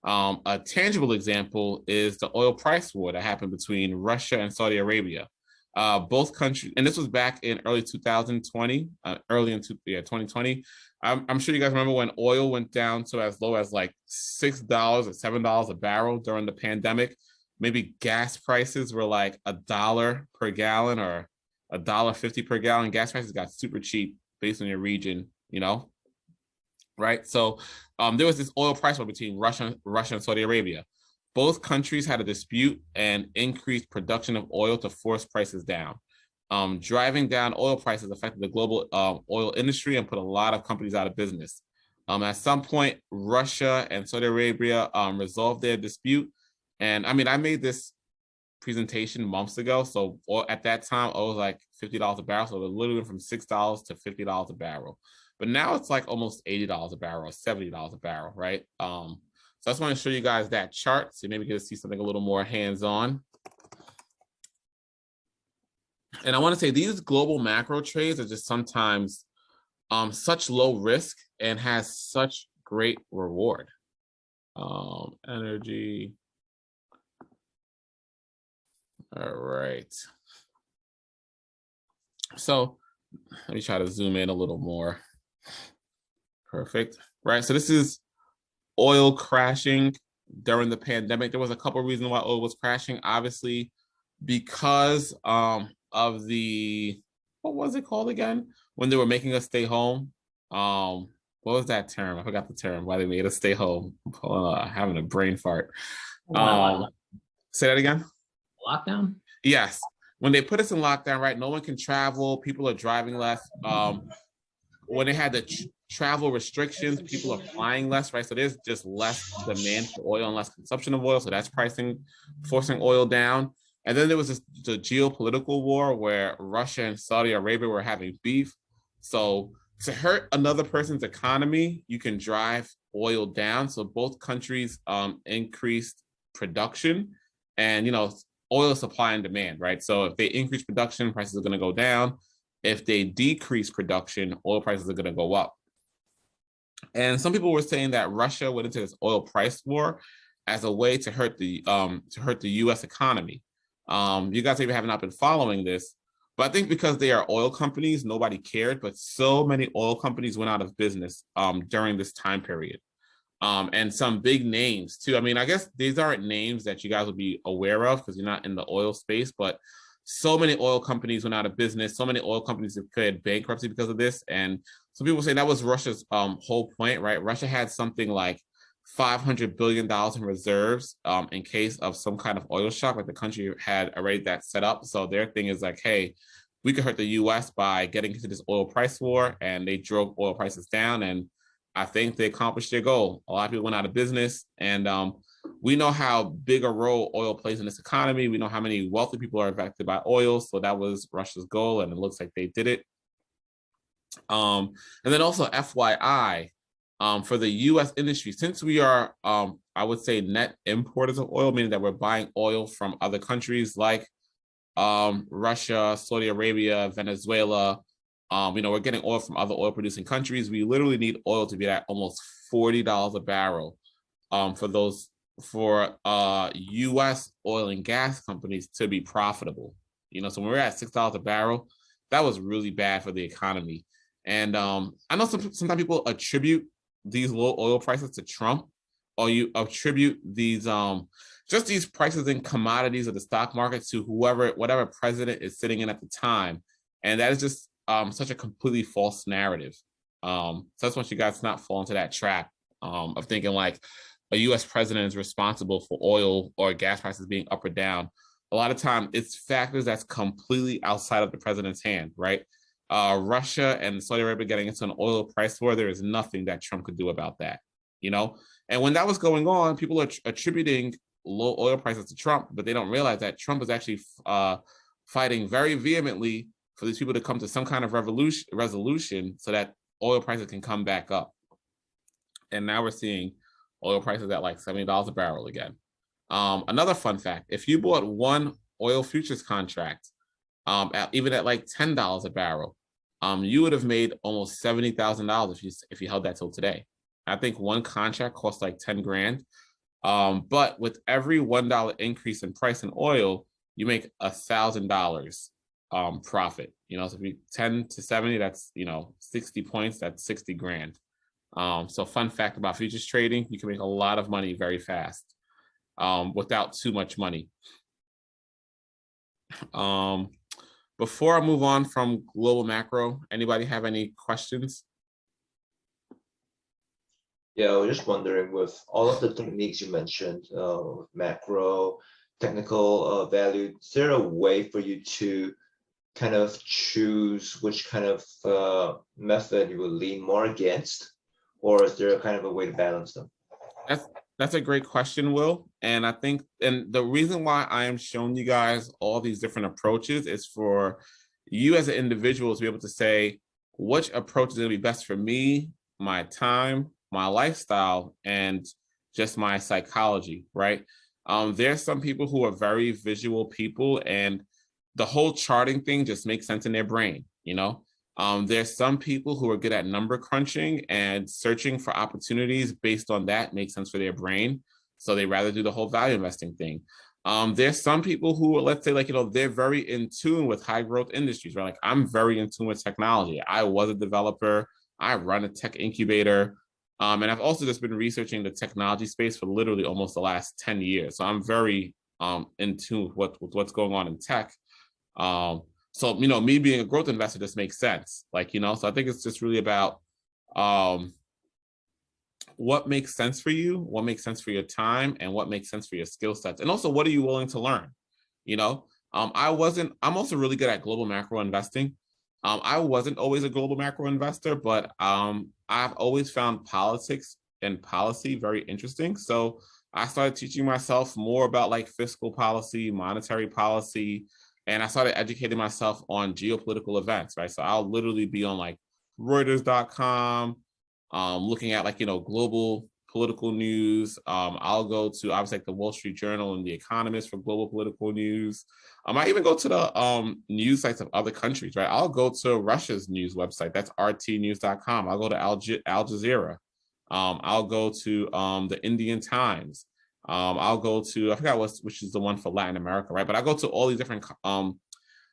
A tangible example is the oil price war that happened between Russia and Saudi Arabia. Both countries, and this was back in early 2020, early in 2020. I'm sure you guys remember when oil went down to as low as like $6 or $7 a barrel during the pandemic. Maybe gas prices were like $1 per gallon or $1.50 per gallon. Gas prices got super cheap based on your region, you know, right? So there was this oil price war between Russia and Saudi Arabia. Both countries had a dispute and increased production of oil to force prices down. Driving down oil prices affected the global oil industry and put a lot of companies out of business. At some point, Russia and Saudi Arabia resolved their dispute. And I mean, I made this presentation months ago. So at that time, it was like $50 a barrel. So it literally went from $6 to $50 a barrel. But now it's like almost $80 a barrel, $70 a barrel, right? So I just want to show you guys that chart so maybe you can see something a little more hands-on. And I want to say these global macro trades are just sometimes such low risk and has such great reward. Energy. All right. So let me try to zoom in a little more. Perfect. Right. So this is oil crashing during the pandemic. There was a couple of reasons why oil was crashing. Obviously, because of the, what was it called again? When they were making us stay home. What was that term? I forgot the term, why they made us stay home. Having a brain fart. Say that again? Lockdown? Yes. When they put us in lockdown, right? No one can travel. People are driving less. When they had the travel restrictions, people are flying less, right? So there's just less demand for oil and less consumption of oil. So that's forcing oil down. And then there was the geopolitical war where Russia and Saudi Arabia were having beef. So to hurt another person's economy, you can drive oil down. So both countries increased production and, you know, oil supply and demand, right? So if they increase production, prices are going to go down. If they decrease production, oil prices are going to go up. And some people were saying that Russia went into this oil price war as a way to hurt the U.S. economy. You guys maybe have not been following this, but I think because they are oil companies, nobody cared. But so many oil companies went out of business during this time period. And some big names too. I mean, I guess these aren't names that you guys will be aware of because you're not in the oil space, but so many oil companies went out of business. So many oil companies declared bankruptcy because of this. And some people say that was Russia's whole point, right? Russia had something like $500 billion in reserves in case of some kind of oil shock, like the country had already that set up. So their thing is like, hey, we could hurt the US by getting into this oil price war, and they drove oil prices down. And I think they accomplished their goal. A lot of people went out of business, and we know how big a role oil plays in this economy. We know how many wealthy people are affected by oil. So that was Russia's goal, and it looks like they did it. And then also FYI, for the U.S. industry, since we are, I would say, net importers of oil, meaning that we're buying oil from other countries like Russia, Saudi Arabia, Venezuela. You know, we're getting oil from other oil producing countries. We literally need oil to be at almost $40 a barrel for U.S. oil and gas companies to be profitable. You know, so when we're at $6 a barrel, that was really bad for the economy. And I know sometimes people attribute these low oil prices to Trump, or you attribute these just these prices in commodities of the stock market to whatever president is sitting in at the time. And that is just such a completely false narrative. So I just want you guys to not fall into that trap of thinking like a U.S. president is responsible for oil or gas prices being up or down. a lot of time it's factors that's completely outside of the president's hand, right? Russia and Saudi Arabia getting into an oil price war, there is nothing that Trump could do about that, you know? And when that was going on, people are attributing low oil prices to Trump, but they don't realize that Trump is actually fighting very vehemently for these people to come to some kind of resolution so that oil prices can come back up. And now we're seeing oil prices at like $70 a barrel again. Another fun fact, if you bought one oil futures contract, even at like $10 a barrel, you would have made almost $70,000 if you held that till today. I think one contract costs like 10 grand. But with every $1 increase in price in oil, you make $1,000 profit. You know, so if you 10 to 70, that's 60 points, that's 60 grand. So fun fact about futures trading, you can make a lot of money very fast without too much money. Before I move on from global macro, anybody have any questions? Yeah, I was just wondering, with all of the techniques you mentioned, macro, technical value, is there a way for you to kind of choose which kind of method you will lean more against, or is there a kind of a way to balance them? That's a great question, Will. And I think, and the reason why I am showing you guys all these different approaches is for you as an individual to be able to say, which approach is going to be best for me, my time, my lifestyle, and just my psychology, right? There's some people who are very visual people, and the whole charting thing just makes sense in their brain, you know? There's some people who are good at number crunching and searching for opportunities based on that makes sense for their brain. So they rather do the whole value investing thing. There's some people who, let's say, like, they're very in tune with high growth industries, right? Like, I'm very in tune with technology. I was a developer. I run a tech incubator. And I've also just been researching the technology space for literally almost the last 10 years. So I'm very in tune with what's going on in tech. So, me being a growth investor just makes sense. Like, so I think it's just really about what makes sense for you, what makes sense for your time, and what makes sense for your skill sets. And also, what are you willing to learn? I'm also really good at global macro investing. I wasn't always a global macro investor, but I've always found politics and policy very interesting. So I started teaching myself more about like fiscal policy, monetary policy, and I started educating myself on geopolitical events, right? So I'll literally be on like Reuters.com, looking at like, global political news. I'll go to obviously like the Wall Street Journal and the Economist for global political news. I even go to the news sites of other countries, right? I'll go to Russia's news website. That's rtnews.com. I'll go to Al Jazeera. I'll go to the Indian Times. I'll go to, I forgot which is the one for Latin America, right? But I go to all these different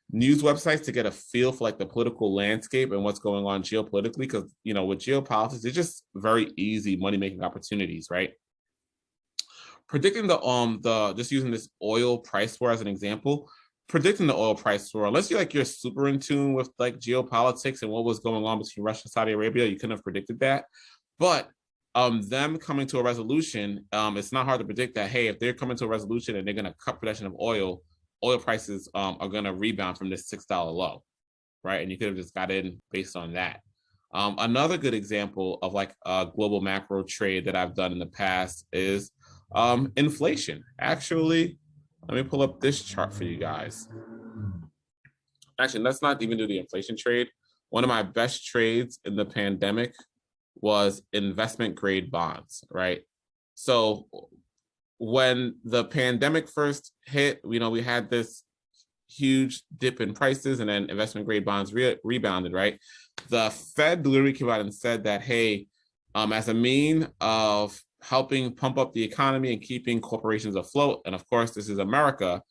news websites to get a feel for like the political landscape and what's going on geopolitically. Because, with geopolitics, it's just very easy money-making opportunities, right? Predicting just using this oil price war as an example, predicting the oil price war, unless you're super in tune with like geopolitics and what was going on between Russia and Saudi Arabia, you couldn't have predicted that. But them coming to a resolution, it's not hard to predict that, hey, if they're coming to a resolution and they're going to cut production of oil prices are going to rebound from this $6 low, right? And you could have just got in based on that. Another good example of like a global macro trade that I've done in the past is inflation. Actually, let me pull up this chart for you guys. Actually, let's not even do the inflation trade. One of my best trades in the pandemic was investment grade bonds, right? So when the pandemic first hit, we had this huge dip in prices and then investment grade bonds rebounded, right? The Fed literally came out and said that, hey, as a mean of helping pump up the economy and keeping corporations afloat, and of course, this is America,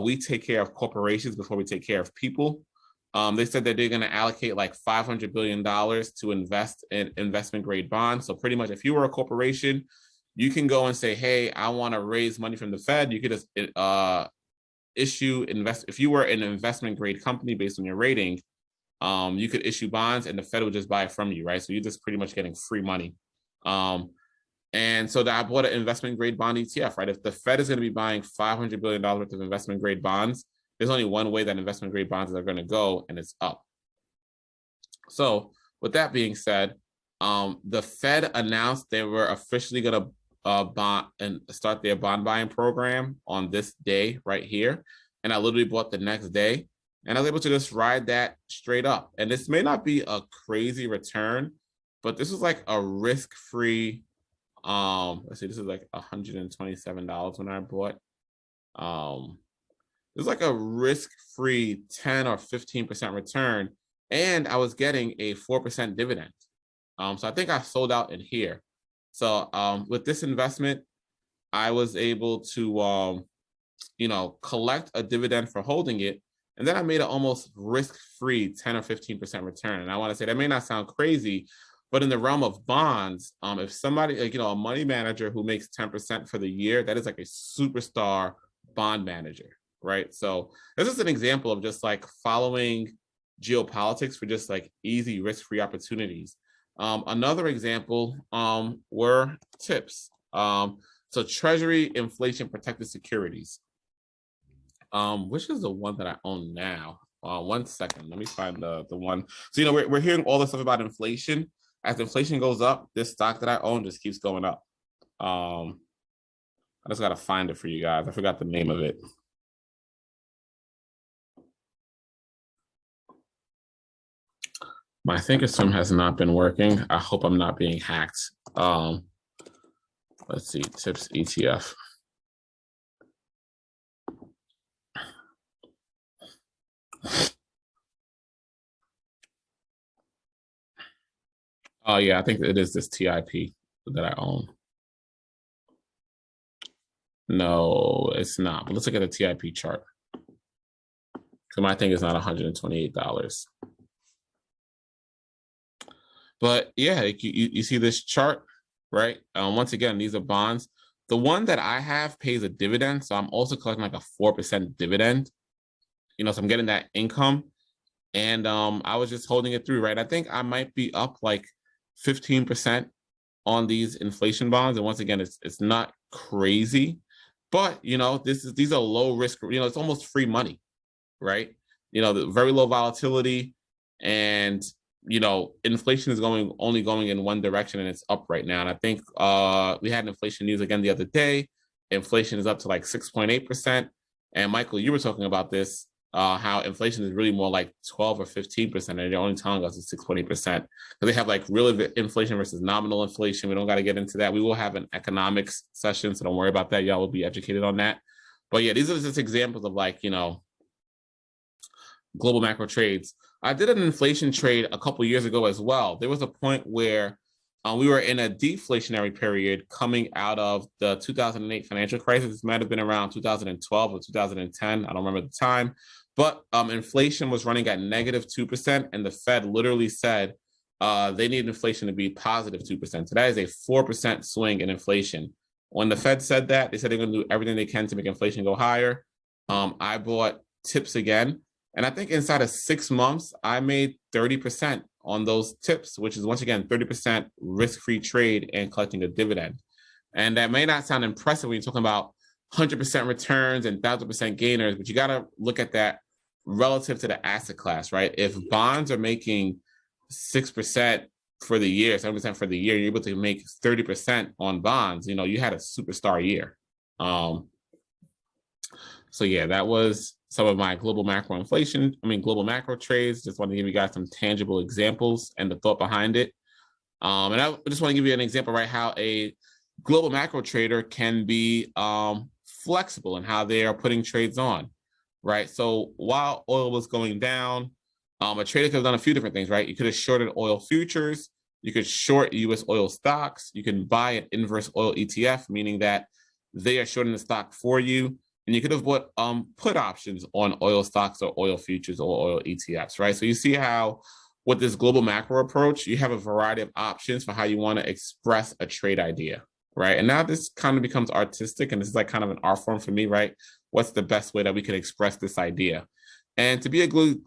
we take care of corporations before we take care of people. They said that they're going to allocate like $500 billion to invest in investment grade bonds. So pretty much if you were a corporation, you can go and say, hey, I want to raise money from the Fed. You could just if you were an investment grade company based on your rating, you could issue bonds and the Fed would just buy it from you, right? So you're just pretty much getting free money. And so that I bought an investment grade bond ETF, right? If the Fed is going to be buying $500 billion worth of investment grade bonds, there's only one way that investment grade bonds are going to go, and it's up. So with that being said, the Fed announced they were officially going to bond and start their bond buying program on this day right here. And I literally bought the next day, and I was able to just ride that straight up. And this may not be a crazy return, but this was like a risk-free. Let's see, this is like $127 when I bought. It was like a risk-free 10 or 15% return, and I was getting a 4% dividend. So I think I sold out in here. So with this investment, I was able to collect a dividend for holding it, and then I made an almost risk-free 10 or 15% return. And I want to say that may not sound crazy, but in the realm of bonds, if somebody like a money manager who makes 10% for the year, that is like a superstar bond manager, right? So this is an example of just like following geopolitics for just like easy risk-free opportunities. Another example were tips. So Treasury inflation protected securities, which is the one that I own now. 1 second, let me find the one. So we're hearing all this stuff about inflation. As inflation goes up, this stock that I own just keeps going up. I just gotta find it for you guys. I forgot the name of it. My Thinkorswim has not been working. I hope I'm not being hacked. Let's see, tips ETF. Oh yeah, I think it is this TIP that I own. No, it's not. But let's look at the TIP chart. So my thing is not $128. But yeah, you see this chart, right? Once again, these are bonds. The one that I have pays a dividend, so I'm also collecting like a 4% dividend. So I'm getting that income, and I was just holding it through, right? I think I might be up like 15% on these inflation bonds, and once again, it's not crazy, but these are low risk. It's almost free money, right? The very low volatility, and inflation is only going in one direction, and it's up right now. And I think we had inflation news again the other day. Inflation is up to like 6.8%. And Michael, you were talking about this, how inflation is really more like 12 or 15%, and they're only telling us it's 6.8%. Because they have like real inflation versus nominal inflation. We don't got to get into that. We will have an economics session, so don't worry about that. Y'all will be educated on that. But yeah, these are just examples of like, global macro trades. I did an inflation trade a couple years ago as well. There was a point where we were in a deflationary period coming out of the 2008 financial crisis. This might have been around 2012 or 2010. I don't remember the time. But inflation was running at -2%, and the Fed literally said they need inflation to be +2%. So that is a 4% swing in inflation. When the Fed said that, they said they're going to do everything they can to make inflation go higher. I bought tips again. And I think inside of 6 months, I made 30% on those tips, which is, once again, 30% risk-free trade and collecting a dividend. And that may not sound impressive when you're talking about 100% returns and 1,000% gainers, but you got to look at that relative to the asset class, right? If bonds are making 6% for the year, 7% for the year, you're able to make 30% on bonds, you had a superstar year. So yeah, that was some of my global macro trades. Just want to give you guys some tangible examples and the thought behind it. And I just want to give you an example, right? How a global macro trader can be flexible in how they are putting trades on, right? So while oil was going down, a trader could have done a few different things, right? You could have shorted oil futures. You could short US oil stocks. You can buy an inverse oil ETF, meaning that they are shorting the stock for you. And you could have bought put options on oil stocks or oil futures or oil ETFs, right? So you see how with this global macro approach, you have a variety of options for how you want to express a trade idea, right? And now this kind of becomes artistic, and this is like kind of an art form for me, right? What's the best way that we can express this idea? And to be a good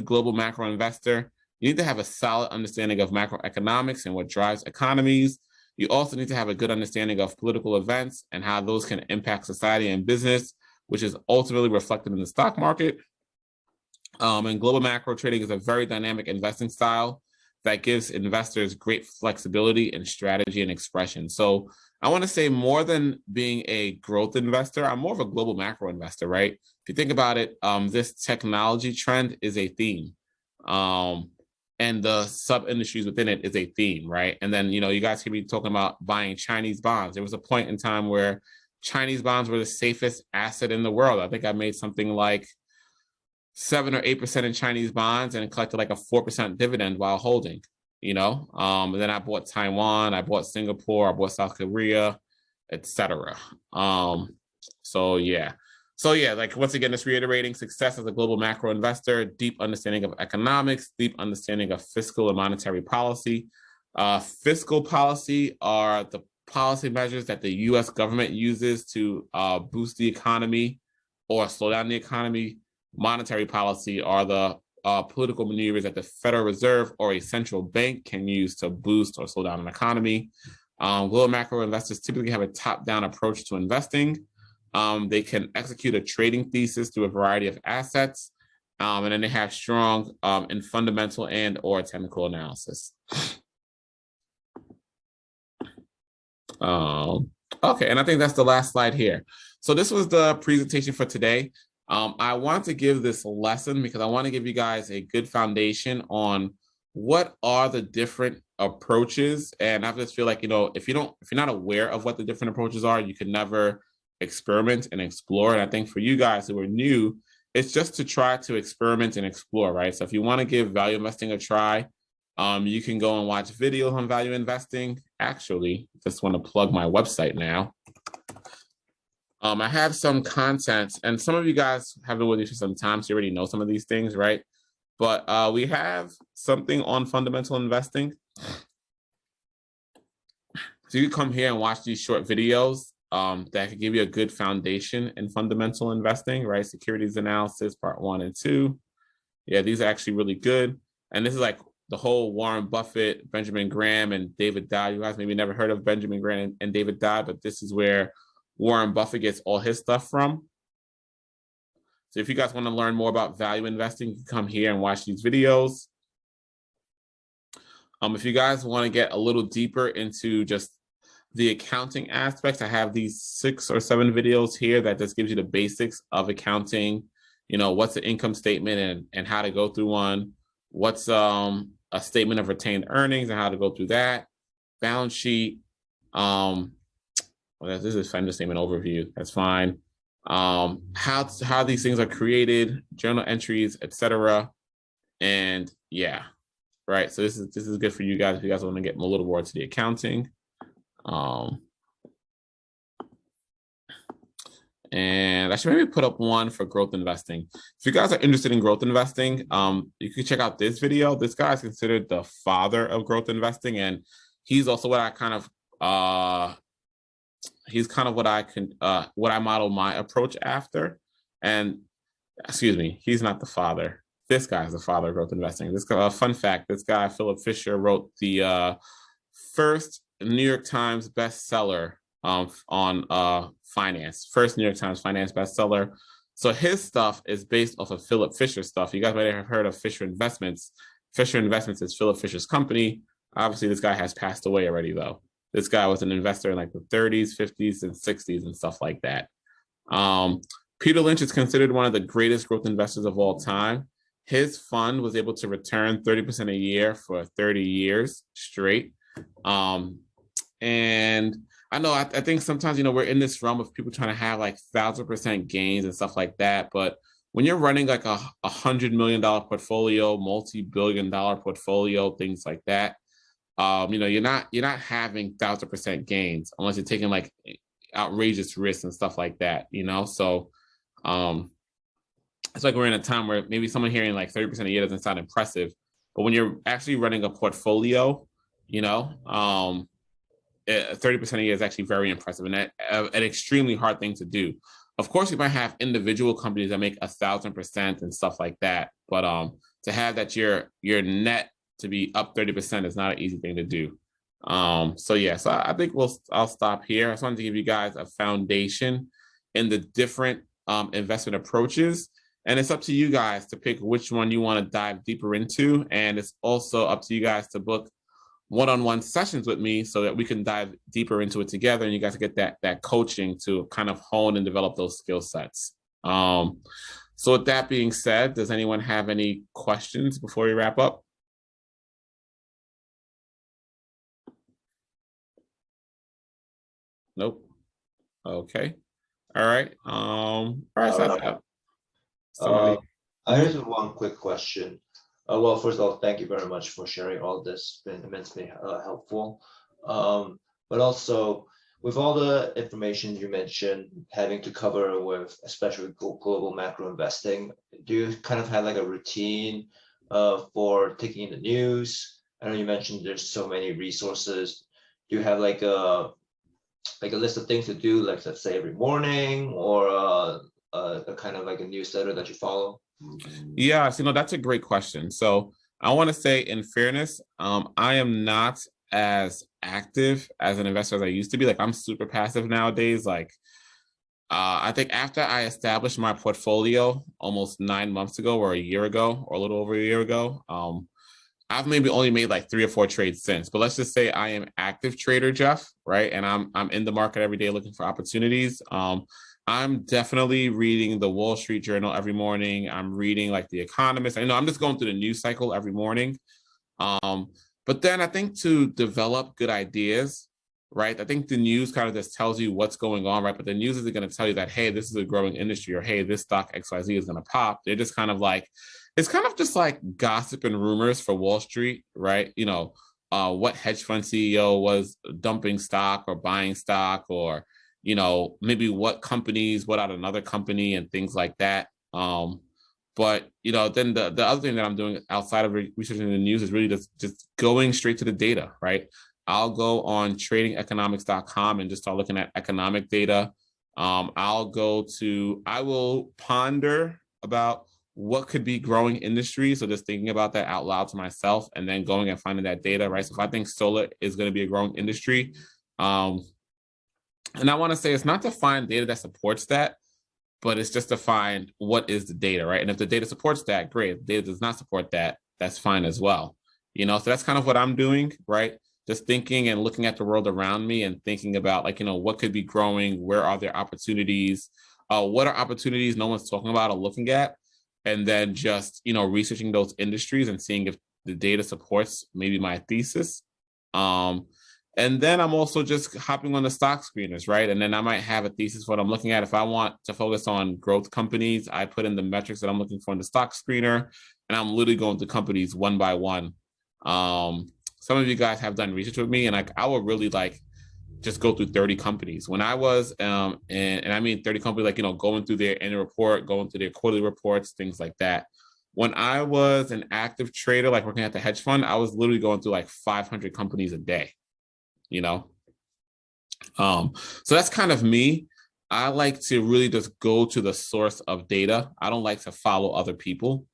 global macro investor, you need to have a solid understanding of macroeconomics and what drives economies. You also need to have a good understanding of political events and how those can impact society and business, which is ultimately reflected in the stock market. And global macro trading is a very dynamic investing style that gives investors great flexibility in strategy and expression. So I want to say, more than being a growth investor, I'm more of a global macro investor, right? If you think about it, this technology trend is a theme. And the sub industries within it is a theme, right? And then, you guys hear me talking about buying Chinese bonds. There was a point in time where Chinese bonds were the safest asset in the world. I think I made something like 7 or 8% in Chinese bonds and collected like a 4% dividend while holding, and then I bought Taiwan, I bought Singapore, I bought South Korea, etc. So yeah, like, once again, just reiterating, success as a global macro investor: deep understanding of economics, deep understanding of fiscal and monetary policy. Fiscal policy are the policy measures that the U.S. government uses to boost the economy or slow down the economy. Monetary policy are the political maneuvers that the Federal Reserve or a central bank can use to boost or slow down an economy. Global macro investors typically have a top-down approach to investing. They can execute a trading thesis through a variety of assets, and then they have strong in fundamental and or technical analysis. Okay, and I think that's the last slide here. So this was the presentation for today. I want to give this lesson because I want to give you guys a good foundation on what are the different approaches. And I just feel like, if you're not aware of what the different approaches are, you can never experiment and explore. And I think for you guys who are new, it's just to try to experiment and explore, right? So if you want to give value investing a try, you can go and watch videos on value investing. Actually, just want to plug my website now. I have some content, and some of you guys have been with me for some time, so you already know some of these things, right? But we have something on fundamental investing. So you can come here and watch these short videos that can give you a good foundation in fundamental investing, right? Securities analysis, part 1 and 2. Yeah, these are actually really good. And this is like the whole Warren Buffett, Benjamin Graham, and David Dodd. You guys maybe never heard of Benjamin Graham and David Dodd, but this is where Warren Buffett gets all his stuff from. So if you guys want to learn more about value investing, you can come here and watch these videos. If you guys want to get a little deeper into just the accounting aspects, I have these 6 or 7 videos here that just gives you the basics of accounting. What's the income statement and how to go through one. What's a statement of retained earnings and how to go through that. Balance sheet. Well, this is vendor statement overview. That's fine. How these things are created, journal entries, etc. And yeah, right. So this is good for you guys if you guys want to get a little more into the accounting. And I should maybe put up one for growth investing. If you guys are interested in growth investing, you can check out this video. This guy is considered the father of growth investing, and he's also what I kind of he's kind of what I model my approach after. And excuse me, he's not the father. This guy's the father of growth investing. This guy, fun fact, this guy, Philip Fisher, wrote the first New York Times bestseller on finance. First New York Times finance bestseller. So his stuff is based off of Philip Fisher stuff. You guys might have heard of Fisher Investments. Fisher Investments is Philip Fisher's company. Obviously, this guy has passed away already, though. This guy was an investor in like the 30s, 50s, and 60s and stuff like that. Peter Lynch is considered one of the greatest growth investors of all time. His fund was able to return 30% a year for 30 years straight. And I think sometimes, we're in this realm of people trying to have like 1,000% gains and stuff like that. But when you're running like a $100 million portfolio, multi-billion-dollar portfolio, things like that, you're not having 1,000% gains unless you're taking like outrageous risks and stuff like that, So it's like we're in a time where maybe someone hearing like 30% a year doesn't sound impressive, but when you're actually running a portfolio, 30% a year is actually very impressive and an extremely hard thing to do. Of course, you might have individual companies that make 1,000% and stuff like that, but to have that your net to be up 30% is not an easy thing to do. So yeah, so I think I'll stop here. I just wanted to give you guys a foundation in the different investment approaches. And it's up to you guys to pick which one you want to dive deeper into. And it's also up to you guys to book one-on-one sessions with me so that we can dive deeper into it together and you guys get that coaching to kind of hone and develop those skill sets. So with that being said, does anyone have any questions before we wrap up? Nope. Okay. All right. All right. Somebody. I have one quick question. Well, first of all, thank you very much for sharing all this. It's been immensely helpful. But also, with all the information you mentioned having to cover with, especially global macro investing, do you kind of have like a routine for taking in the news? I know you mentioned there's so many resources. Do you have like a list of things to do, like let's say every morning, or a kind of like a newsletter that you follow? Yeah, so, that's a great question. So I want to say, in fairness, I am not as active as an investor as I used to be. Like, I'm super passive nowadays. Like, I think after I established my portfolio almost 9 months ago, or a year ago, or a little over a year ago, I've maybe only made like 3 or 4 trades since. But let's just say I am active trader, Jeff, right? And I'm in the market every day looking for opportunities. I'm definitely reading the Wall Street Journal every morning. I'm reading like The Economist. I know I'm just going through the news cycle every morning. But then I think to develop good ideas, right? I think the news kind of just tells you what's going on, right? But the news isn't going to tell you that, hey, this is a growing industry, or hey, this stock XYZ is going to pop. They're just kind of like, it's kind of just like gossip and rumors for Wall Street, right? What hedge fund CEO was dumping stock or buying stock, or maybe what companies, what out another company, and things like that. But then the other thing that I'm doing outside of researching the news is really just going straight to the data, right? I'll go on tradingeconomics.com and just start looking at economic data. I will ponder about what could be growing industries. So just thinking about that out loud to myself, and then going and finding that data, right? So if I think solar is going to be a growing industry, and I want to say it's not to find data that supports that, but it's just to find what is the data, right? And if the data supports that, great. If the data does not support that, that's fine as well. So that's kind of what I'm doing, right? Just thinking and looking at the world around me and thinking about what could be growing, where are there opportunities, what are opportunities no one's talking about or looking at, and then just, researching those industries and seeing if the data supports maybe my thesis. And then I'm also just hopping on the stock screeners, right? And then I might have a thesis for what I'm looking at. If I want to focus on growth companies, I put in the metrics that I'm looking for in the stock screener, and I'm literally going to companies one by one. Some of you guys have done research with me, and I will really just go through 30 companies. When I was, and I mean 30 companies, going through their annual report, going through their quarterly reports, things like that. When I was an active trader, like working at the hedge fund, I was literally going through 500 companies a day. So that's kind of me. I like to really just go to the source of data. I don't like to follow other people.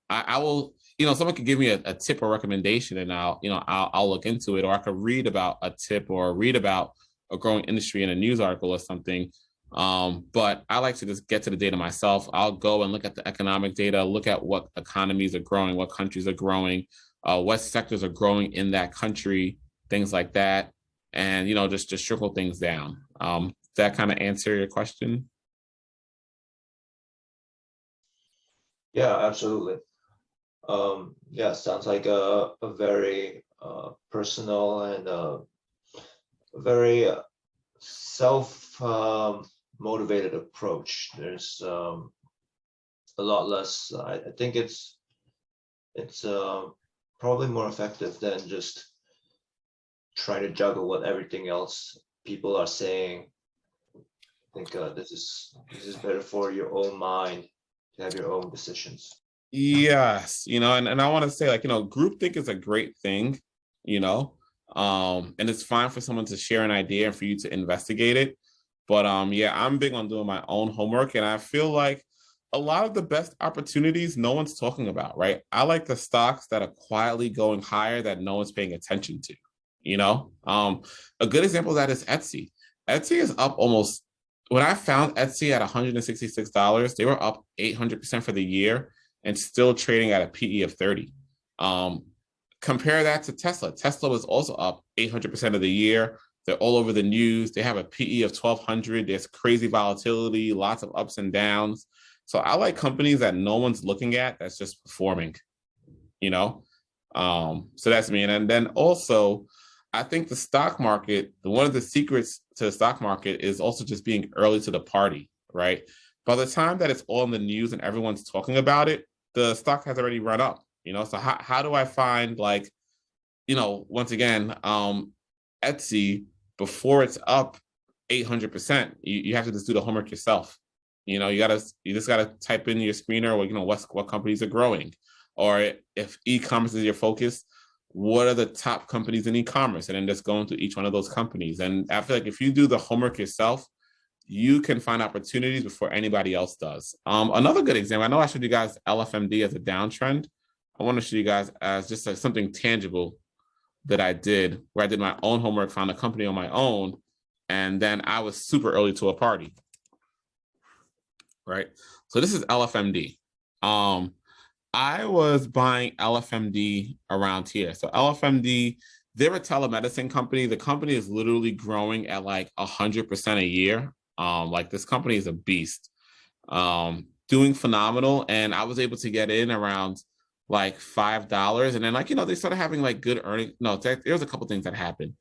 I will, someone could give me a tip or recommendation, and I'll look into it, or I could read about a tip or read about a growing industry in a news article or something. But I like to just get to the data myself. I'll go and look at the economic data, look at what economies are growing, what countries are growing, what sectors are growing in that country, things like that, and just trickle things down. Does that kind of answer your question? Yeah, absolutely. Yeah, sounds like a very personal and a very self motivated approach. There's a lot less. I think it's probably more effective than just trying to juggle what everything else people are saying. I think this is better for your own mind to have your own decisions. Yes, and I want to say, groupthink is a great thing, and it's fine for someone to share an idea and for you to investigate it. But yeah, I'm big on doing my own homework, and I feel like a lot of the best opportunities no one's talking about, right? I like the stocks that are quietly going higher that no one's paying attention to. A good example of that is Etsy. Etsy is up almost, when I found Etsy at $166, they were up 800% for the year and still trading at a PE of 30. Compare that to Tesla. Tesla was also up 800% of the year. They're all over the news. They have a PE of 1200. There's crazy volatility, lots of ups and downs. So I like companies that no one's looking at, that's just performing, you know? So that's me. And then also, I think the stock market, one of the secrets to the stock market is also just being early to the party, right? By the time that it's all in the news and everyone's talking about it, the stock has already run up, So how do I find, like, once again, Etsy, before it's up 800%, you have to just do the homework yourself. You just gotta type in your screener, or what companies are growing, or if e-commerce is your focus, what are the top companies in e-commerce, and then just go into each one of those companies. And I feel like if you do the homework yourself, you can find opportunities before anybody else does. Another good example, I know I showed you guys LFMD as a downtrend. I want to show you guys as just like something tangible that I did, where I did my own homework, found a company on my own, and then I was super early to a party. Right. So this is LFMD. I was buying LFMD around here. So LFMD, they're a telemedicine company. The company is literally growing at like 100% a year. Like, this company is a beast, doing phenomenal. And I was able to get in around like $5. And then, like, they started having like good earnings. No, there was a couple things that happened.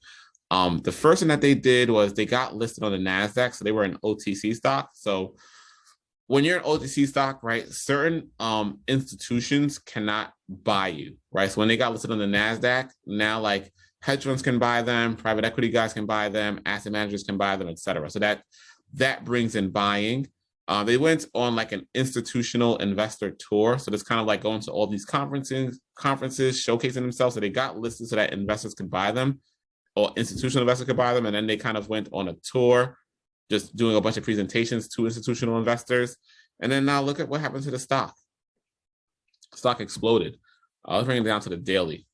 The first thing that they did was they got listed on the NASDAQ. So they were an OTC stock. So when you're an OTC stock, right, certain institutions cannot buy you, right? So when they got listed on the NASDAQ, now like hedge funds can buy them, private equity guys can buy them, asset managers can buy them, et cetera. So that brings in buying. They went on like an institutional investor tour. So it's kind of like going to all these conferences, showcasing themselves. So they got listed so that investors could buy them, or institutional investors could buy them. And then they kind of went on a tour, just doing a bunch of presentations to institutional investors. And then now look at what happened to the stock. Stock exploded. Let's bring it down to the daily.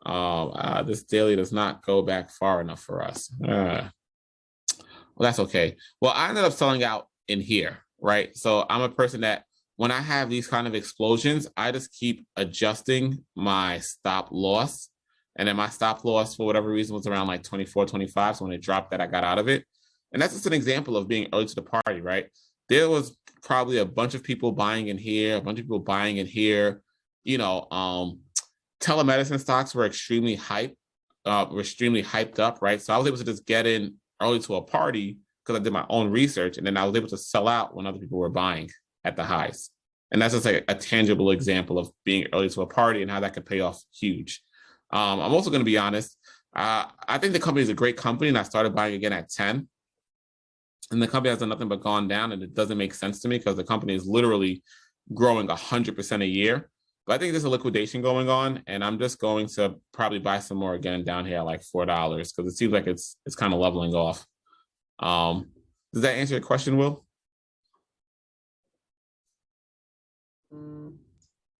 This daily does not go back far enough for us. Well, that's okay. Well, I ended up selling out in here, right? So I'm a person that when I have these kind of explosions, I just keep adjusting my stop loss. And then my stop loss, for whatever reason, was around like 24, 25. So when it dropped that, I got out of it. And that's just an example of being early to the party, right? There was probably a bunch of people buying in here, a bunch of people buying in here. Telemedicine stocks were extremely hyped up, right? So I was able to just get in early to a party because I did my own research, and then I was able to sell out when other people were buying at the highs. And that's just like a tangible example of being early to a party and how that could pay off huge. I'm also going to be honest. I think the company is a great company, and I started buying again at 10. And the company has done nothing but gone down, and it doesn't make sense to me because the company is literally growing 100% a year. But I think there's a liquidation going on, and I'm just going to probably buy some more again down here at like $4 because it seems like it's kind of leveling off. Does that answer your question, Will?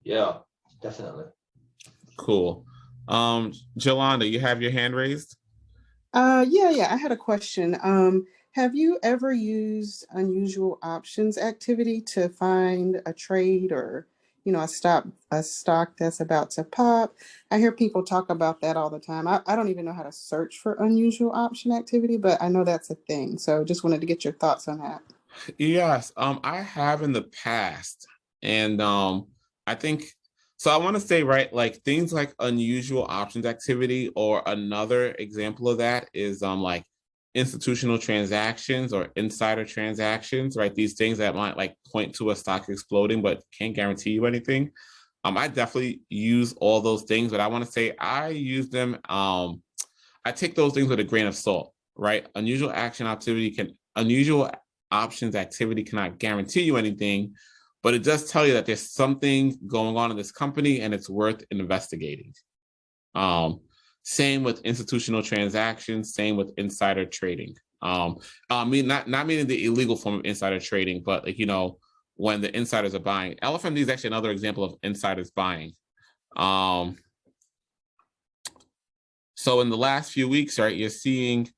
Yeah, definitely. Cool. Jolanda, you have your hand raised? Yeah. I had a question. Have you ever used unusual options activity to find a trade or, a stock that's about to pop? I hear people talk about that all the time. I don't even know how to search for unusual option activity, but I know that's a thing. So just wanted to get your thoughts on that. Yes, I have in the past. And I think so. I want to say, right, like things like unusual options activity, or another example of that is like institutional transactions or insider transactions, right? These things that might like point to a stock exploding, but can't guarantee you anything. I definitely use all those things, but I want to say I use them. I take those things with a grain of salt, right? Unusual options activity cannot guarantee you anything, but it does tell you that there's something going on in this company and it's worth investigating. Same with institutional transactions, same with insider trading. Not meaning the illegal form of insider trading, but like, when the insiders are buying. LFMD is actually another example of insiders buying. So in the last few weeks, right, you're seeing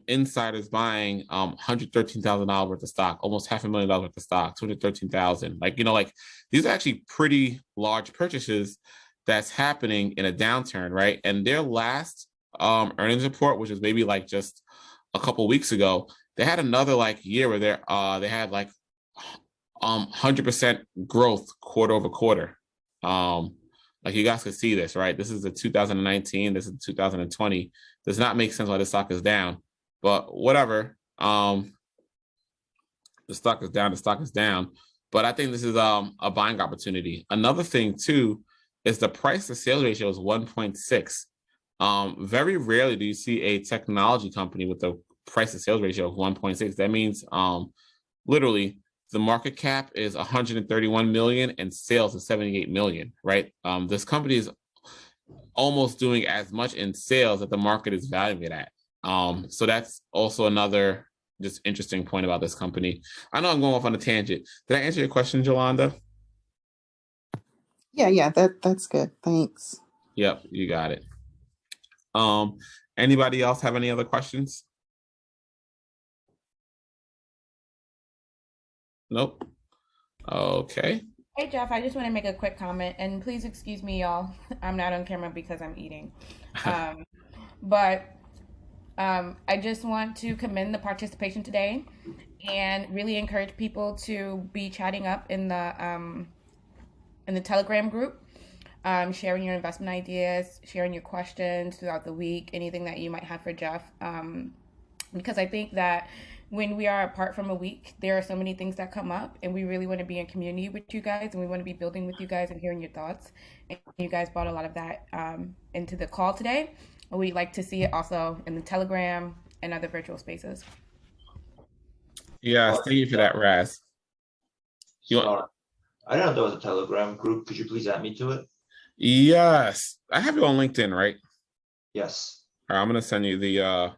insiders buying $113,000 worth of stock, almost $500,000 worth of stock, 213,000. Like, like these are actually pretty large purchases that's happening in a downturn, right? And their last earnings report, which was maybe like just a couple weeks ago, they had another like year where they had like 100% growth quarter over quarter. Like you guys could see this, right? This is the 2019, this is 2020. Does not make sense why the stock is down, but whatever. The stock is down, the stock is down. But I think this is a buying opportunity. Another thing too is the price to sales ratio is 1.6. Very rarely do you see a technology company with a price to sales ratio of 1.6. That means literally the market cap is 131 million and sales is 78 million, right? This company is almost doing as much in sales that the market is valuing it at. So that's also another just interesting point about this company. I know I'm going off on a tangent. Did I answer your question, Jolanda? Yeah, that's good. Thanks. Yep, you got it. Anybody else have any other questions? Nope. Okay. Hey Jeff, I just want to make a quick comment, and please excuse me, y'all. I'm not on camera because I'm eating. But I just want to commend the participation today and really encourage people to be chatting up in the Telegram group, sharing your investment ideas, sharing your questions throughout the week, anything that you might have for Jeff. Because I think that when we are apart from a week, there are so many things that come up, and we really want to be in community with you guys, and we want to be building with you guys and hearing your thoughts. And you guys brought a lot of that into the call today. We'd like to see it also in the Telegram and other virtual spaces. Yes, thank you for that, Raz. I don't know if there was a Telegram group. Could you please add me to it? Yes, I have you on LinkedIn, right? Yes. All right, I'm gonna send you the.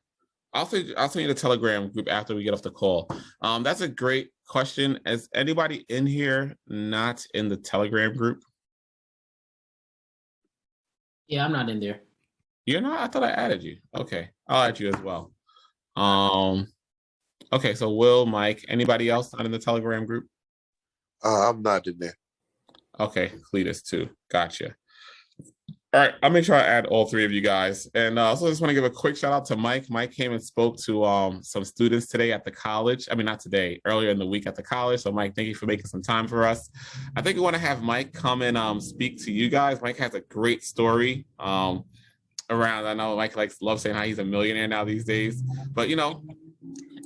I'll send you the Telegram group after we get off the call. That's a great question. Is anybody in here not in the Telegram group? Yeah, I'm not in there. You're not? I thought I added you. Okay, I'll add you as well. Okay, so Will, Mike, anybody else not in the Telegram group? I'm not in there. Okay, Cletus too. Gotcha. All right, I'll make sure I add all three of you guys. And also just want to give a quick shout out to Mike. Mike came and spoke to some students today at the college. I mean, not today, earlier in the week at the college. So Mike, thank you for making some time for us. I think we want to have Mike come and speak to you guys. Mike has a great story around, I know Mike loves saying how he's a millionaire now these days, but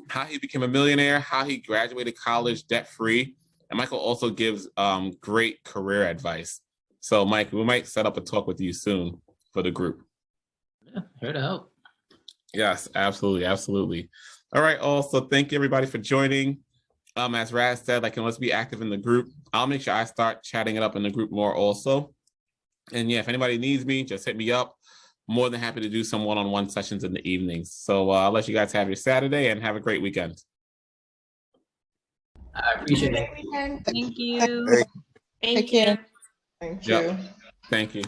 how he became a millionaire, how he graduated college debt-free. And Michael also gives great career advice. So, Mike, we might set up a talk with you soon for the group. Yeah, here to help. Yes, absolutely, absolutely. All right, also, thank you, everybody, for joining. As Raz said, let's be active in the group. I'll make sure I start chatting it up in the group more also. And yeah, if anybody needs me, just hit me up. More than happy to do some one-on-one sessions in the evenings. So I'll let you guys have your Saturday and have a great weekend. I appreciate it. Weekend. Thank you. Hey. Thank you. Thank Yep. you. Thank you.